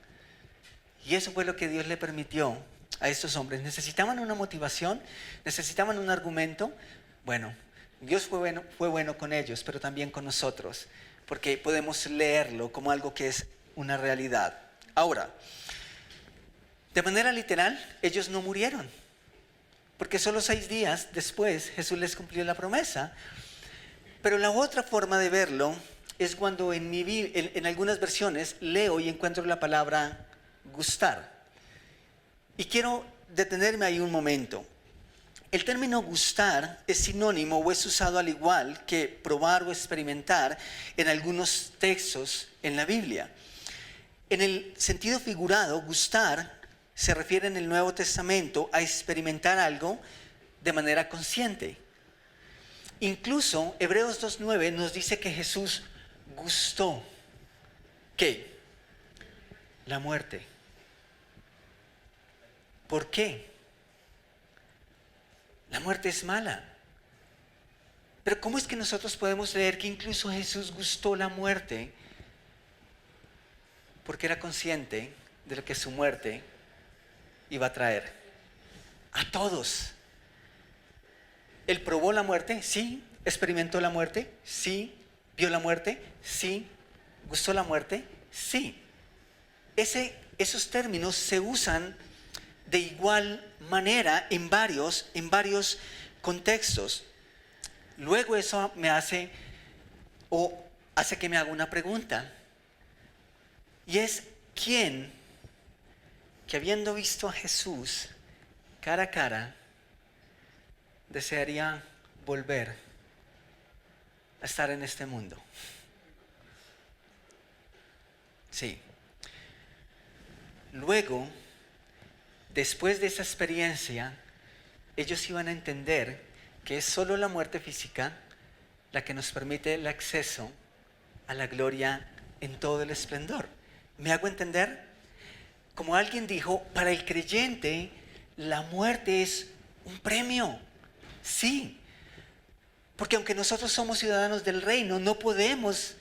Y eso fue lo que Dios le permitió a estos hombres. Necesitaban una motivación, necesitaban un argumento. Bueno, Dios fue bueno con ellos, pero también con nosotros, porque podemos leerlo como algo que es una realidad. Ahora, de manera literal, ellos no murieron, porque solo 6 días después Jesús les cumplió la promesa. Pero la otra forma de verlo es cuando en algunas versiones leo y encuentro la palabra gustar. Y quiero detenerme ahí un momento. El término gustar es sinónimo o es usado al igual que probar o experimentar en algunos textos en la Biblia. En el sentido figurado, gustar se refiere en el Nuevo Testamento a experimentar algo de manera consciente. Incluso Hebreos 2:9 nos dice que Jesús gustó. ¿Qué? La muerte. ¿Por qué? La muerte es mala. Pero ¿cómo es que nosotros podemos leer que incluso Jesús gustó la muerte? Porque era consciente de lo que su muerte iba a traer a todos. Él probó la muerte, sí. Experimentó la muerte, sí. Vio la muerte, sí. Gustó la muerte, sí. Esos términos se usan de igual manera en varios contextos. Luego eso me hace que me haga una pregunta. Y es, ¿quién que habiendo visto a Jesús cara a cara desearía volver a estar en este mundo? Sí. Luego, después de esa experiencia, ellos iban a entender que es solo la muerte física la que nos permite el acceso a la gloria en todo el esplendor. ¿Me hago entender? Como alguien dijo, para el creyente la muerte es un premio. Sí, porque aunque nosotros somos ciudadanos del reino, no podemos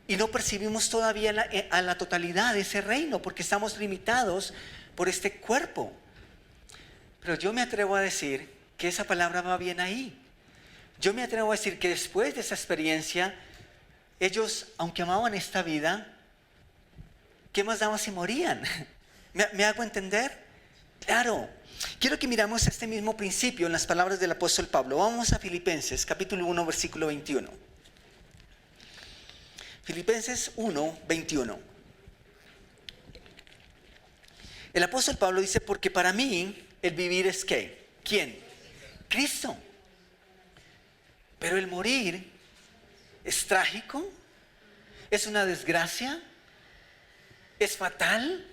y no percibimos todavía a la totalidad de ese reino, porque estamos limitados por este cuerpo. Pero yo me atrevo a decir que esa palabra va bien ahí. Yo me atrevo a decir que después de esa experiencia, ellos, aunque amaban esta vida, ¿qué más daba si morían? ¿Me hago entender? Claro. Quiero que miramos este mismo principio en las palabras del apóstol Pablo. Vamos a Filipenses, capítulo 1, versículo 21. Filipenses 1, 21. El apóstol Pablo dice, porque para mí el vivir es ¿qué? ¿Quién? Cristo. Pero el morir es trágico, es una desgracia, es fatal.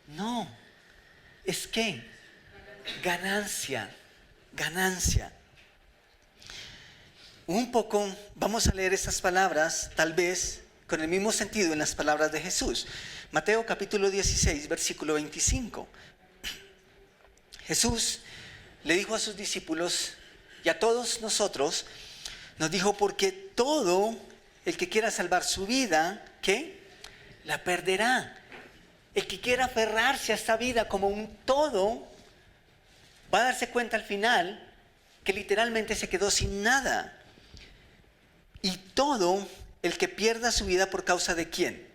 No, es ¿qué? Ganancia. Un poco vamos a leer esas palabras, tal vez con el mismo sentido en las palabras de Jesús. Mateo capítulo 16, versículo 25. Jesús le dijo a sus discípulos y a todos nosotros, nos dijo, porque todo el que quiera salvar su vida, ¿qué? La perderá. El que quiera aferrarse a esta vida como un todo, va a darse cuenta al final que literalmente se quedó sin nada. Y todo el que pierda su vida por causa de ¿quién?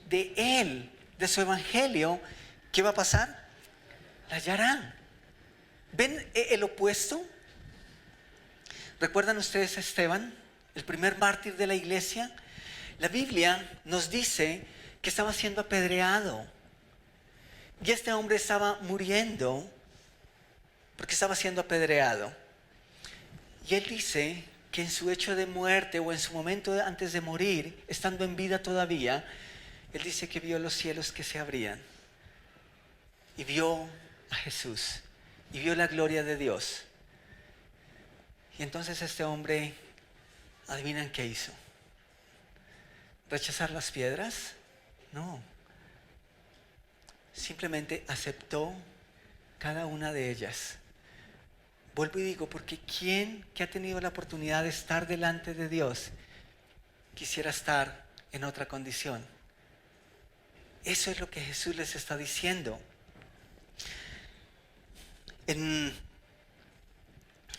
De Él, de su evangelio, ¿qué va a pasar? La hallará. ¿Ven el opuesto? ¿Recuerdan ustedes a Esteban, el primer mártir de la iglesia? La Biblia nos dice que estaba siendo apedreado. Y este hombre estaba muriendo porque estaba siendo apedreado. Y él dice que en su hecho de muerte o en su momento antes de morir, estando en vida todavía, él dice que vio los cielos que se abrían y vio a Jesús y vio la gloria de Dios. Y entonces este hombre, ¿adivinan qué hizo? ¿Rechazar las piedras? No. Simplemente aceptó cada una de ellas. Vuelvo y digo, porque ¿quién que ha tenido la oportunidad de estar delante de Dios quisiera estar en otra condición? Eso es lo que Jesús les está diciendo. En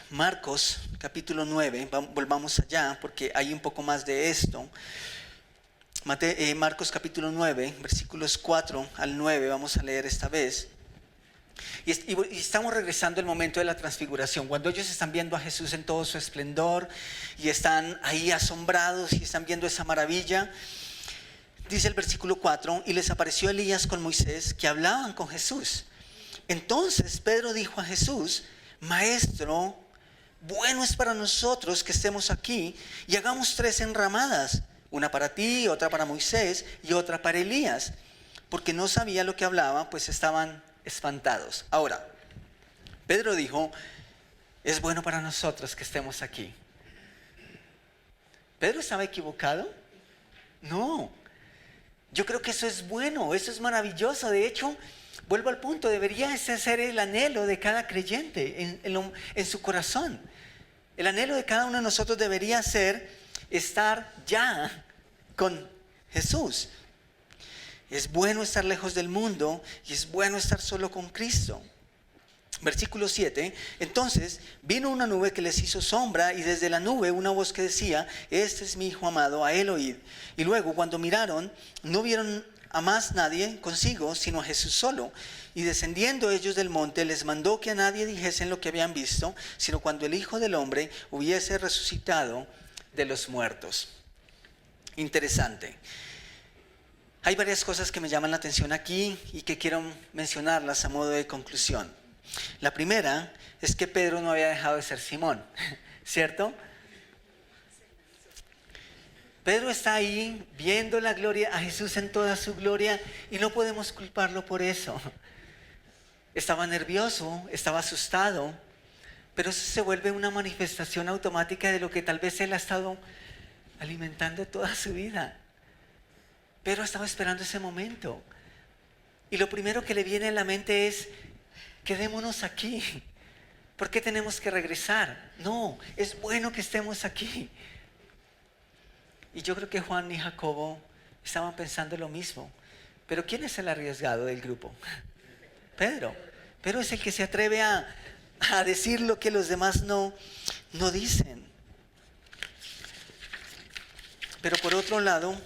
Marcos capítulo 9, volvamos allá porque hay un poco más de esto. Marcos capítulo 9, versículos 4 al 9, vamos a leer esta vez. Y estamos regresando al momento de la transfiguración, cuando ellos están viendo a Jesús en todo su esplendor y están ahí asombrados y están viendo esa maravilla. Dice el versículo 4, y les apareció Elías con Moisés, que hablaban con Jesús. Entonces Pedro dijo a Jesús, Maestro, bueno es para nosotros que estemos aquí y hagamos 3 enramadas, una para ti, otra para Moisés y otra para Elías, porque no sabía lo que hablaba, pues estaban espantados. Ahora, Pedro dijo, es bueno para nosotros que estemos aquí. ¿Pedro estaba equivocado? No. Yo creo que eso es bueno, eso es maravilloso. De hecho, vuelvo al punto, debería ese ser el anhelo de cada creyente en su corazón. El anhelo de cada uno de nosotros debería ser estar ya con Jesús. Es bueno estar lejos del mundo y es bueno estar solo con Cristo. Versículo 7, entonces vino una nube que les hizo sombra y desde la nube una voz que decía, este es mi hijo amado, a él oíd. Y luego cuando miraron, no vieron a más nadie consigo, sino a Jesús solo. Y descendiendo ellos del monte, les mandó que a nadie dijesen lo que habían visto, sino cuando el Hijo del Hombre hubiese resucitado de los muertos. Interesante. Hay varias cosas que me llaman la atención aquí y que quiero mencionarlas a modo de conclusión. La primera es que Pedro no había dejado de ser Simón, ¿cierto? Pedro está ahí viendo la gloria a Jesús en toda su gloria y no podemos culparlo por eso. Estaba nervioso, estaba asustado, pero eso se vuelve una manifestación automática de lo que tal vez él ha estado alimentando toda su vida. Pedro estaba esperando ese momento. Y lo primero que le viene a la mente es, quedémonos aquí. ¿Por qué tenemos que regresar? No, es bueno que estemos aquí. Y yo creo que Juan y Jacobo estaban pensando lo mismo. Pero ¿quién es el arriesgado del grupo? Pedro. Pedro es el que se atreve a decir lo que los demás no dicen. Pero por otro lado,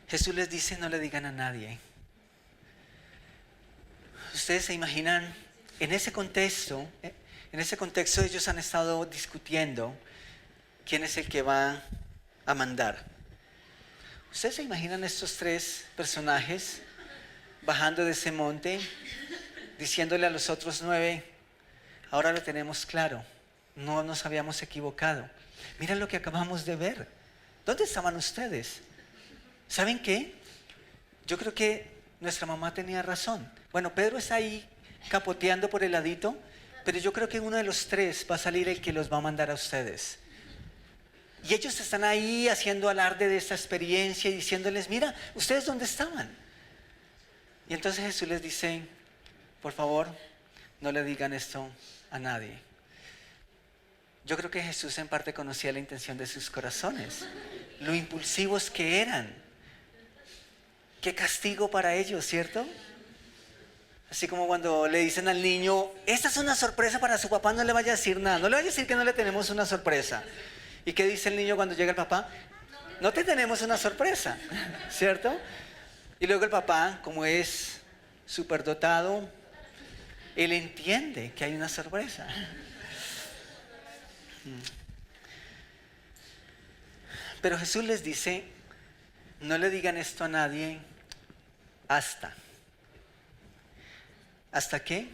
Jesús les dice, no le digan a nadie. Ustedes se imaginan, en ese contexto ellos han estado discutiendo quién es el que va a mandar. ¿Ustedes se imaginan estos tres personajes bajando de ese monte, diciéndole a los otros 9, ahora lo tenemos claro, no nos habíamos equivocado? Mira lo que acabamos de ver. ¿Dónde estaban ustedes? ¿Saben qué? Yo creo que nuestra mamá tenía razón. Bueno, Pedro está ahí capoteando por el ladito, pero yo creo que uno de los tres va a salir el que los va a mandar a ustedes. Y ellos están ahí haciendo alarde de esta experiencia y diciéndoles, mira, ¿ustedes dónde estaban? Y entonces Jesús les dice, por favor, no le digan esto a nadie. Yo creo que Jesús en parte conocía la intención de sus corazones, lo impulsivos que eran. Qué castigo para ellos, ¿cierto? Así como cuando le dicen al niño, esta es una sorpresa para su papá, no le vaya a decir nada, no le vaya a decir que no le tenemos una sorpresa. ¿Y qué dice el niño cuando llega el papá? No te tenemos una sorpresa, ¿cierto? Y luego el papá, como es superdotado, él entiende que hay una sorpresa. Pero Jesús les dice, no le digan esto a nadie hasta. ¿Hasta qué?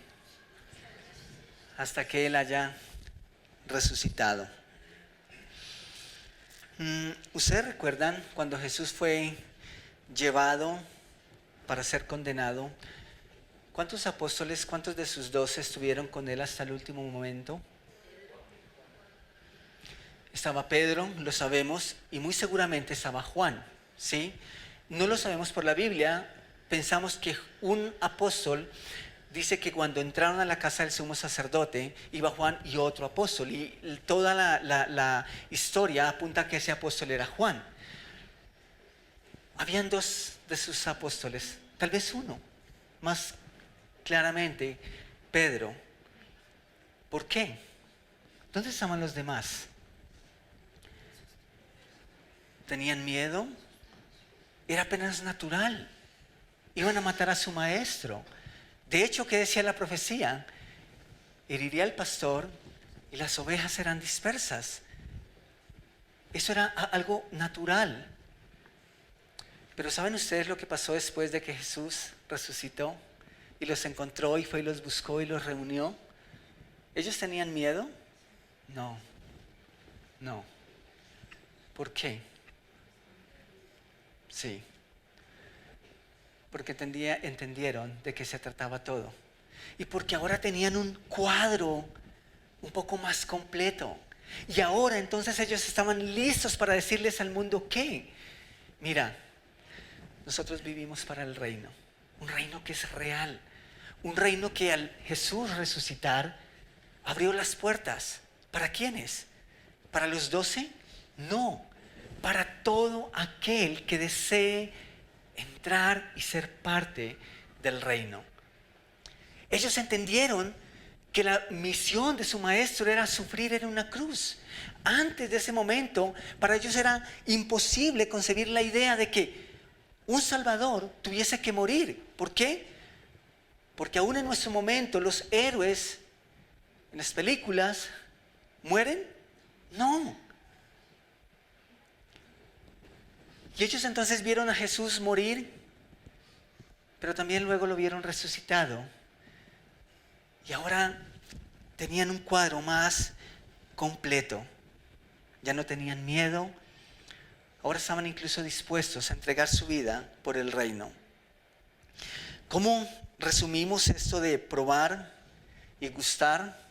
Hasta que Él haya resucitado. ¿Ustedes recuerdan cuando Jesús fue llevado para ser condenado? ¿Cuántos apóstoles, cuántos de sus 12 estuvieron con Él hasta el último momento? Estaba Pedro, lo sabemos, y muy seguramente estaba Juan, ¿sí? No lo sabemos por la Biblia, pensamos que un apóstol dice que cuando entraron a la casa del sumo sacerdote, iba Juan y otro apóstol, y toda la historia apunta a que ese apóstol era Juan. Habían dos de sus apóstoles, tal vez uno, más claramente Pedro. ¿Por qué? ¿Dónde estaban los demás? ¿Tenían miedo? Era apenas natural. Iban a matar a su maestro. De hecho, ¿qué decía la profecía? Heriría al pastor y las ovejas serán dispersas. Eso era algo natural. Pero ¿saben ustedes lo que pasó después de que Jesús resucitó y los encontró y fue y los buscó y los reunió? ¿Ellos tenían miedo? No. ¿Por qué? Sí. Porque entendieron de qué se trataba todo. Y porque ahora tenían un cuadro un poco más completo. Y ahora entonces ellos estaban listos para decirles al mundo ¿qué? Mira, nosotros vivimos para el reino. Un reino que es real. Un reino que al Jesús resucitar Abrió las puertas. ¿Para quiénes? ¿Para los 12? No, para todo aquel que desee entrar y ser parte del reino. Ellos entendieron que la misión de su maestro era sufrir en una cruz. Antes de ese momento, para ellos era imposible concebir la idea de que un Salvador tuviese que morir. ¿Por qué? Porque aún en nuestro momento los héroes en las películas mueren. No. Y ellos entonces vieron a Jesús morir, pero también luego lo vieron resucitado. Y ahora tenían un cuadro más completo. Ya no tenían miedo. Ahora estaban incluso dispuestos a entregar su vida por el reino. ¿Cómo resumimos esto de probar y gustar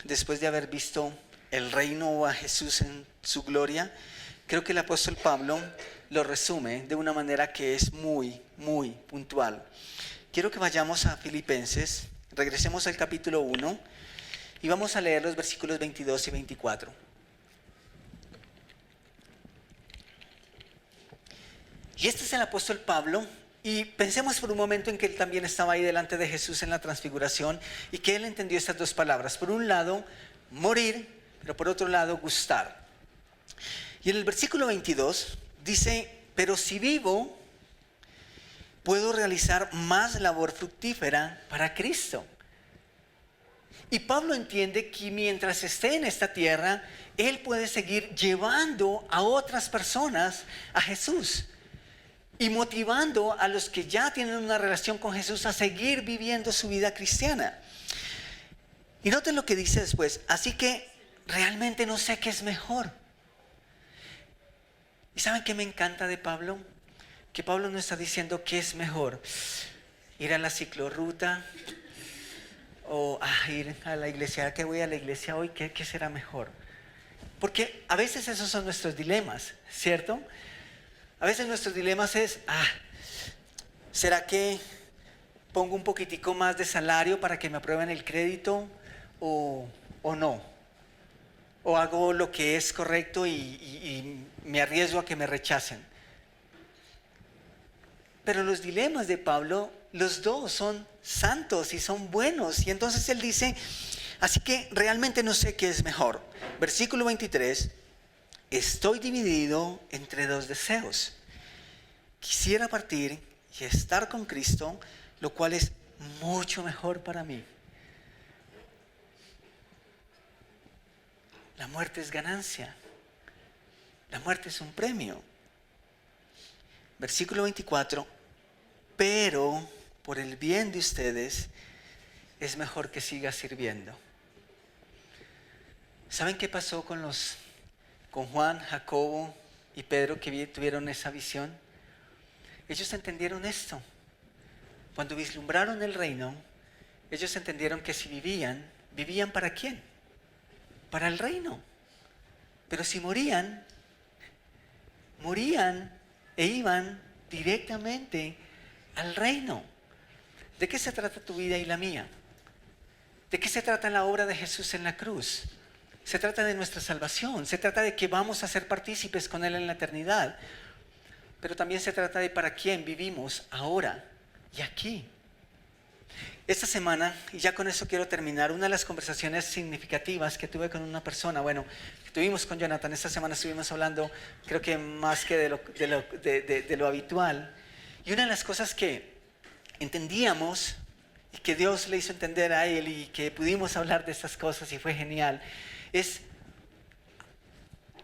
después de haber visto el reino o a Jesús en su gloria? Creo que el apóstol Pablo lo resume de una manera que es muy, muy puntual. Quiero que vayamos a Filipenses, regresemos al capítulo 1 y vamos a leer los versículos 22 y 24. Y este es el apóstol Pablo, y pensemos por un momento en que él también estaba ahí delante de Jesús en la transfiguración y que él entendió estas dos palabras. Por un lado, morir, pero por otro lado, gustar. Y en el versículo 22 dice, pero si vivo, puedo realizar más labor fructífera para Cristo. Y Pablo entiende que mientras esté en esta tierra, él puede seguir llevando a otras personas a Jesús y motivando a los que ya tienen una relación con Jesús a seguir viviendo su vida cristiana. Y noten lo que dice después, así que realmente no sé qué es mejor. ¿Y saben qué me encanta de Pablo? Que Pablo no está diciendo qué es mejor, ir a la ciclorruta o ir a la iglesia. ¿Qué voy a la iglesia hoy? ¿Qué será mejor? Porque a veces esos son nuestros dilemas, ¿cierto? A veces nuestros dilemas es, ¿será que pongo un poquitico más de salario para que me aprueben el crédito o no? ¿O hago lo que es correcto y me arriesgo a que me rechacen? Pero los dilemas de Pablo, los dos son santos y son buenos. Y entonces él dice, así que realmente no sé qué es mejor. Versículo 23, estoy dividido entre dos deseos. Quisiera partir y estar con Cristo, lo cual es mucho mejor para mí. La muerte es ganancia. La muerte es un premio. Versículo 24, pero por el bien de ustedes es mejor que siga sirviendo. ¿Saben qué pasó con Juan, Jacobo y Pedro que tuvieron esa visión? Ellos entendieron esto. Cuando vislumbraron el reino, ellos entendieron que si vivían ¿para quién? Para el reino. Pero si morían e iban directamente al reino. ¿De qué se trata tu vida y la mía? ¿De qué se trata la obra de Jesús en la cruz? Se trata de nuestra salvación, se trata de que vamos a ser partícipes con Él en la eternidad, pero también se trata de para quién vivimos ahora y aquí. Esta semana, y ya con eso quiero terminar, una de las conversaciones significativas que tuve con una persona, que tuvimos con Jonathan, esta semana estuvimos hablando, creo que más que de lo habitual, y una de las cosas que entendíamos y que Dios le hizo entender a él y que pudimos hablar de estas cosas y fue genial, es,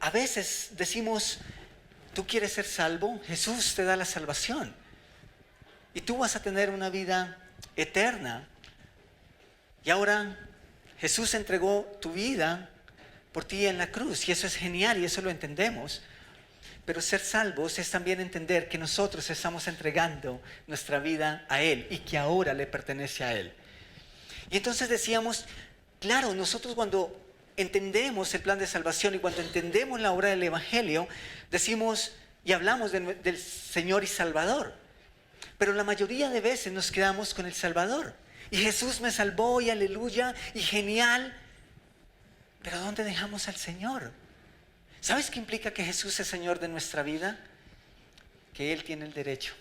a veces decimos, tú quieres ser salvo, Jesús te da la salvación y tú vas a tener una vida eterna. Y ahora Jesús entregó tu vida por ti en la cruz y eso es genial y eso lo entendemos. Pero ser salvos es también entender que nosotros estamos entregando nuestra vida a Él y que ahora le pertenece a Él. Y entonces decíamos, claro, nosotros cuando entendemos el plan de salvación y cuando entendemos la obra del Evangelio, decimos y hablamos del Señor y Salvador. Pero la mayoría de veces nos quedamos con el Salvador Y Jesús me salvó y aleluya y genial. Pero ¿dónde dejamos al Señor? ¿Sabes qué implica que Jesús es Señor de nuestra vida? Que Él tiene el derecho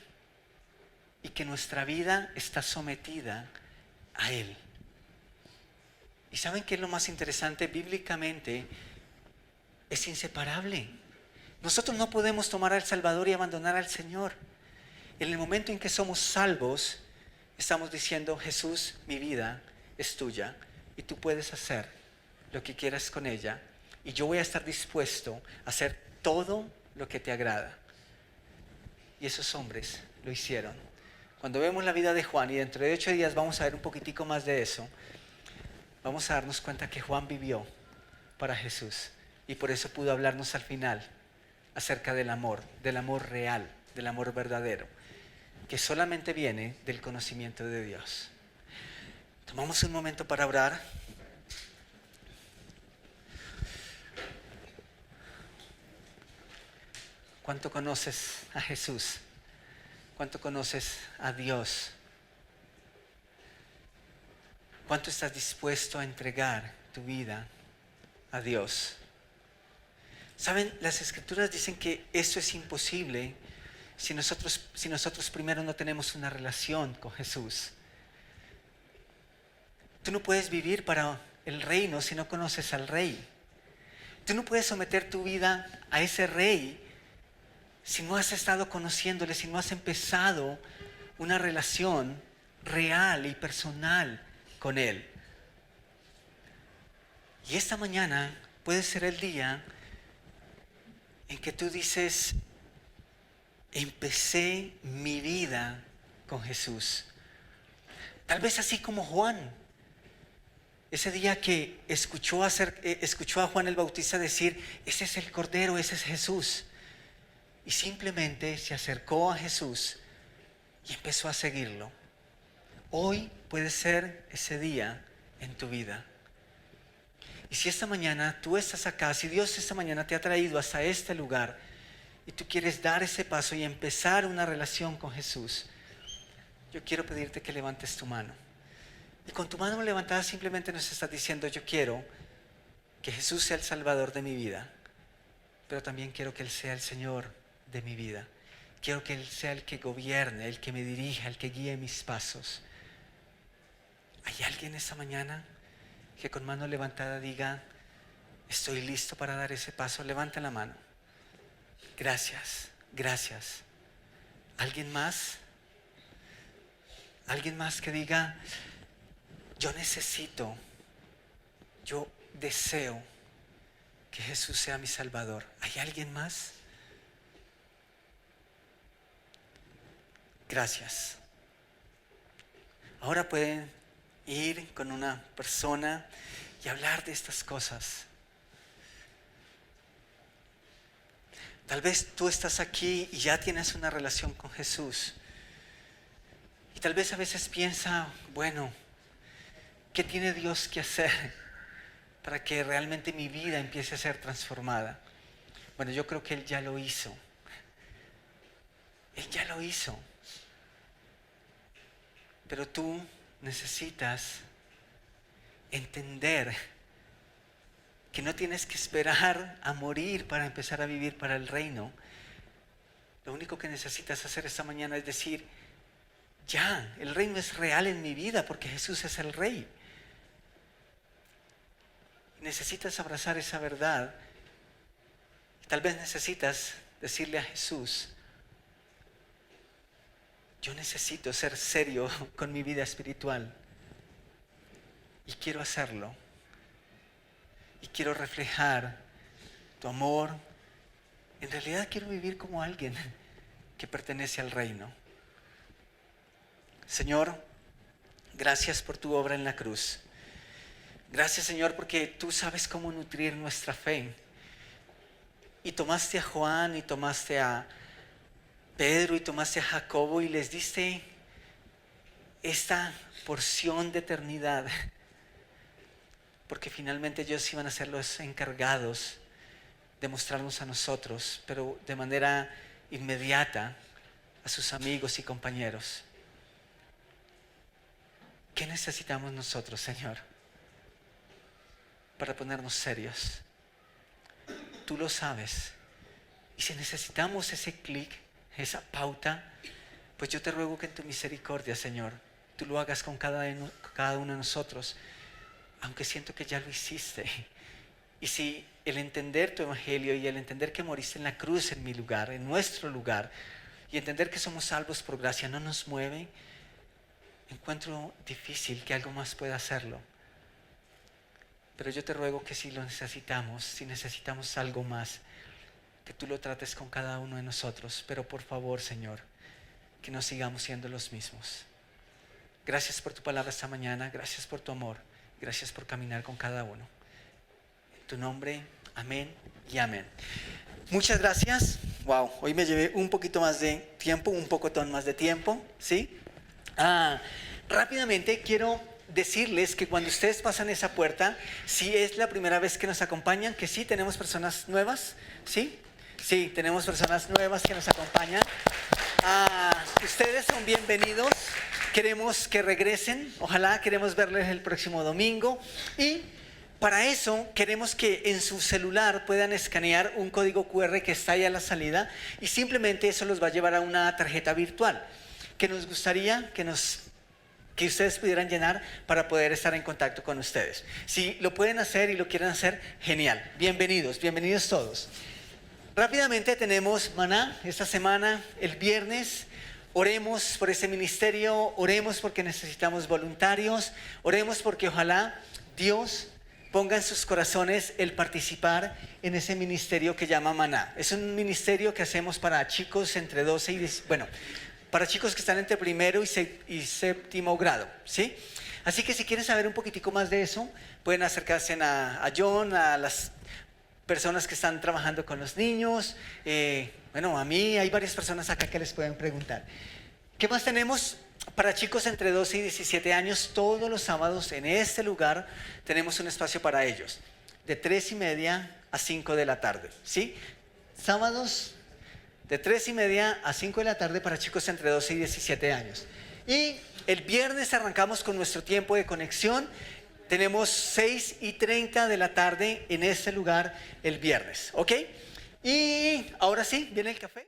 y que nuestra vida está sometida a Él. ¿Y saben qué es lo más interesante? Bíblicamente es inseparable. Nosotros no podemos tomar al Salvador y abandonar al Señor. En el momento en que somos salvos, estamos diciendo: Jesús, mi vida es tuya y tú puedes hacer lo que quieras con ella, y yo voy a estar dispuesto a hacer todo lo que te agrada. Y esos hombres lo hicieron. Cuando vemos la vida de Juan, y dentro de 8 días vamos a ver un poquitico más de eso, vamos a darnos cuenta que Juan vivió para Jesús, y por eso pudo hablarnos al final acerca del amor real, del amor verdadero, que solamente viene del conocimiento de Dios. Tomamos un momento para orar. ¿Cuánto conoces a Jesús? ¿Cuánto conoces a Dios? ¿Cuánto estás dispuesto a entregar tu vida a Dios? ¿Saben? Las Escrituras dicen que esto es imposible si nosotros primero no tenemos una relación con Jesús. Tú no puedes vivir para el reino si no conoces al Rey. Tú no puedes someter tu vida a ese Rey si no has estado conociéndole, si no has empezado una relación real y personal con Él. Y esta mañana puede ser el día en que tú dices: empecé mi vida con Jesús. Tal vez así como Juan, ese día que escuchó a Juan el Bautista decir: ese es el Cordero, ese es Jesús. Y simplemente se acercó a Jesús y empezó a seguirlo. Hoy puede ser ese día en tu vida. Y si esta mañana tú estás acá, si Dios esta mañana te ha traído hasta este lugar y tú quieres dar ese paso y empezar una relación con Jesús, yo quiero pedirte que levantes tu mano. Y con tu mano levantada simplemente nos estás diciendo: yo quiero que Jesús sea el Salvador de mi vida, pero también quiero que Él sea el Señor de mi vida. Quiero que Él sea el que gobierne, el que me dirija, el que guíe mis pasos. ¿Hay alguien esta mañana que con mano levantada diga: estoy listo para dar ese paso? Levanta la mano. Gracias, gracias. ¿Alguien más? ¿Alguien más que diga: yo necesito, yo deseo que Jesús sea mi Salvador? ¿Hay alguien más? Gracias. Ahora pueden ir con una persona y hablar de estas cosas. Tal vez tú estás aquí y ya tienes una relación con Jesús. Y tal vez a veces piensa: bueno, ¿qué tiene Dios que hacer para que realmente mi vida empiece a ser transformada? Bueno, yo creo que Él ya lo hizo. Él ya lo hizo. Pero tú necesitas entender que no tienes que esperar a morir para empezar a vivir para el reino. Lo único que necesitas hacer esta mañana es decir: ya, el reino es real en mi vida porque Jesús es el Rey. Necesitas abrazar esa verdad. Tal vez necesitas decirle a Jesús: yo necesito ser serio con mi vida espiritual y quiero hacerlo. Y quiero reflejar tu amor. En realidad quiero vivir como alguien que pertenece al reino. Señor, gracias por tu obra en la cruz. Gracias, Señor, porque tú sabes cómo nutrir nuestra fe. Y tomaste a Juan y tomaste a Pedro y tomaste a Jacobo y les diste esta porción de eternidad, porque finalmente ellos iban a ser los encargados de mostrarnos a nosotros, pero de manera inmediata, a sus amigos y compañeros. ¿Qué necesitamos nosotros, Señor, para ponernos serios? Tú lo sabes. Y si necesitamos ese clic, esa pauta, pues yo te ruego que en tu misericordia, Señor, tú lo hagas con cada uno de nosotros, aunque siento que ya lo hiciste. Y si el entender tu evangelio y el entender que moriste en la cruz en mi lugar, en nuestro lugar, y entender que somos salvos por gracia no nos mueve, encuentro difícil que algo más pueda hacerlo. Pero yo te ruego que si lo necesitamos, si necesitamos algo más, que tú lo trates con cada uno de nosotros. Pero por favor, Señor, que no sigamos siendo los mismos. Gracias por tu palabra esta mañana, gracias por tu amor, gracias por caminar con cada uno. En tu nombre, amén y amén. Muchas gracias. Wow, hoy me llevé un poquito más de tiempo, un pocotón más de tiempo, ¿sí? Rápidamente quiero decirles que cuando ustedes pasan esa puerta, si es la primera vez que nos acompañan, que sí, tenemos personas nuevas, ¿sí? Sí, tenemos personas nuevas que nos acompañan. Ustedes son bienvenidos. Queremos que regresen, ojalá, queremos verles el próximo domingo. Y para eso queremos que en su celular puedan escanear un código QR que está ahí a la salida, y simplemente eso los va a llevar a una tarjeta virtual que nos gustaría que ustedes pudieran llenar para poder estar en contacto con ustedes. Si lo pueden hacer y lo quieren hacer, genial. Bienvenidos todos. Rápidamente tenemos Maná esta semana, el viernes. Oremos por ese ministerio, oremos porque necesitamos voluntarios, oremos porque ojalá Dios ponga en sus corazones el participar en ese ministerio que llama Maná. Es un ministerio que hacemos para chicos entre 12 y 10, para chicos que están entre primero y séptimo grado, ¿sí? Así que si quieren saber un poquitico más de eso, pueden acercarse a John, a las personas que están trabajando con los niños, a mí, hay varias personas acá que les pueden preguntar. ¿Qué más tenemos? Para chicos entre 12 y 17 años, todos los sábados en este lugar tenemos un espacio para ellos, de 3:30 a 5 de la tarde, ¿sí? Sábados de 3:30 a 5 de la tarde para chicos entre 12 y 17 años. Y el viernes arrancamos con nuestro tiempo de conexión. Tenemos 6:30 de la tarde en este lugar el viernes, ¿ok? Y ahora sí, viene el café.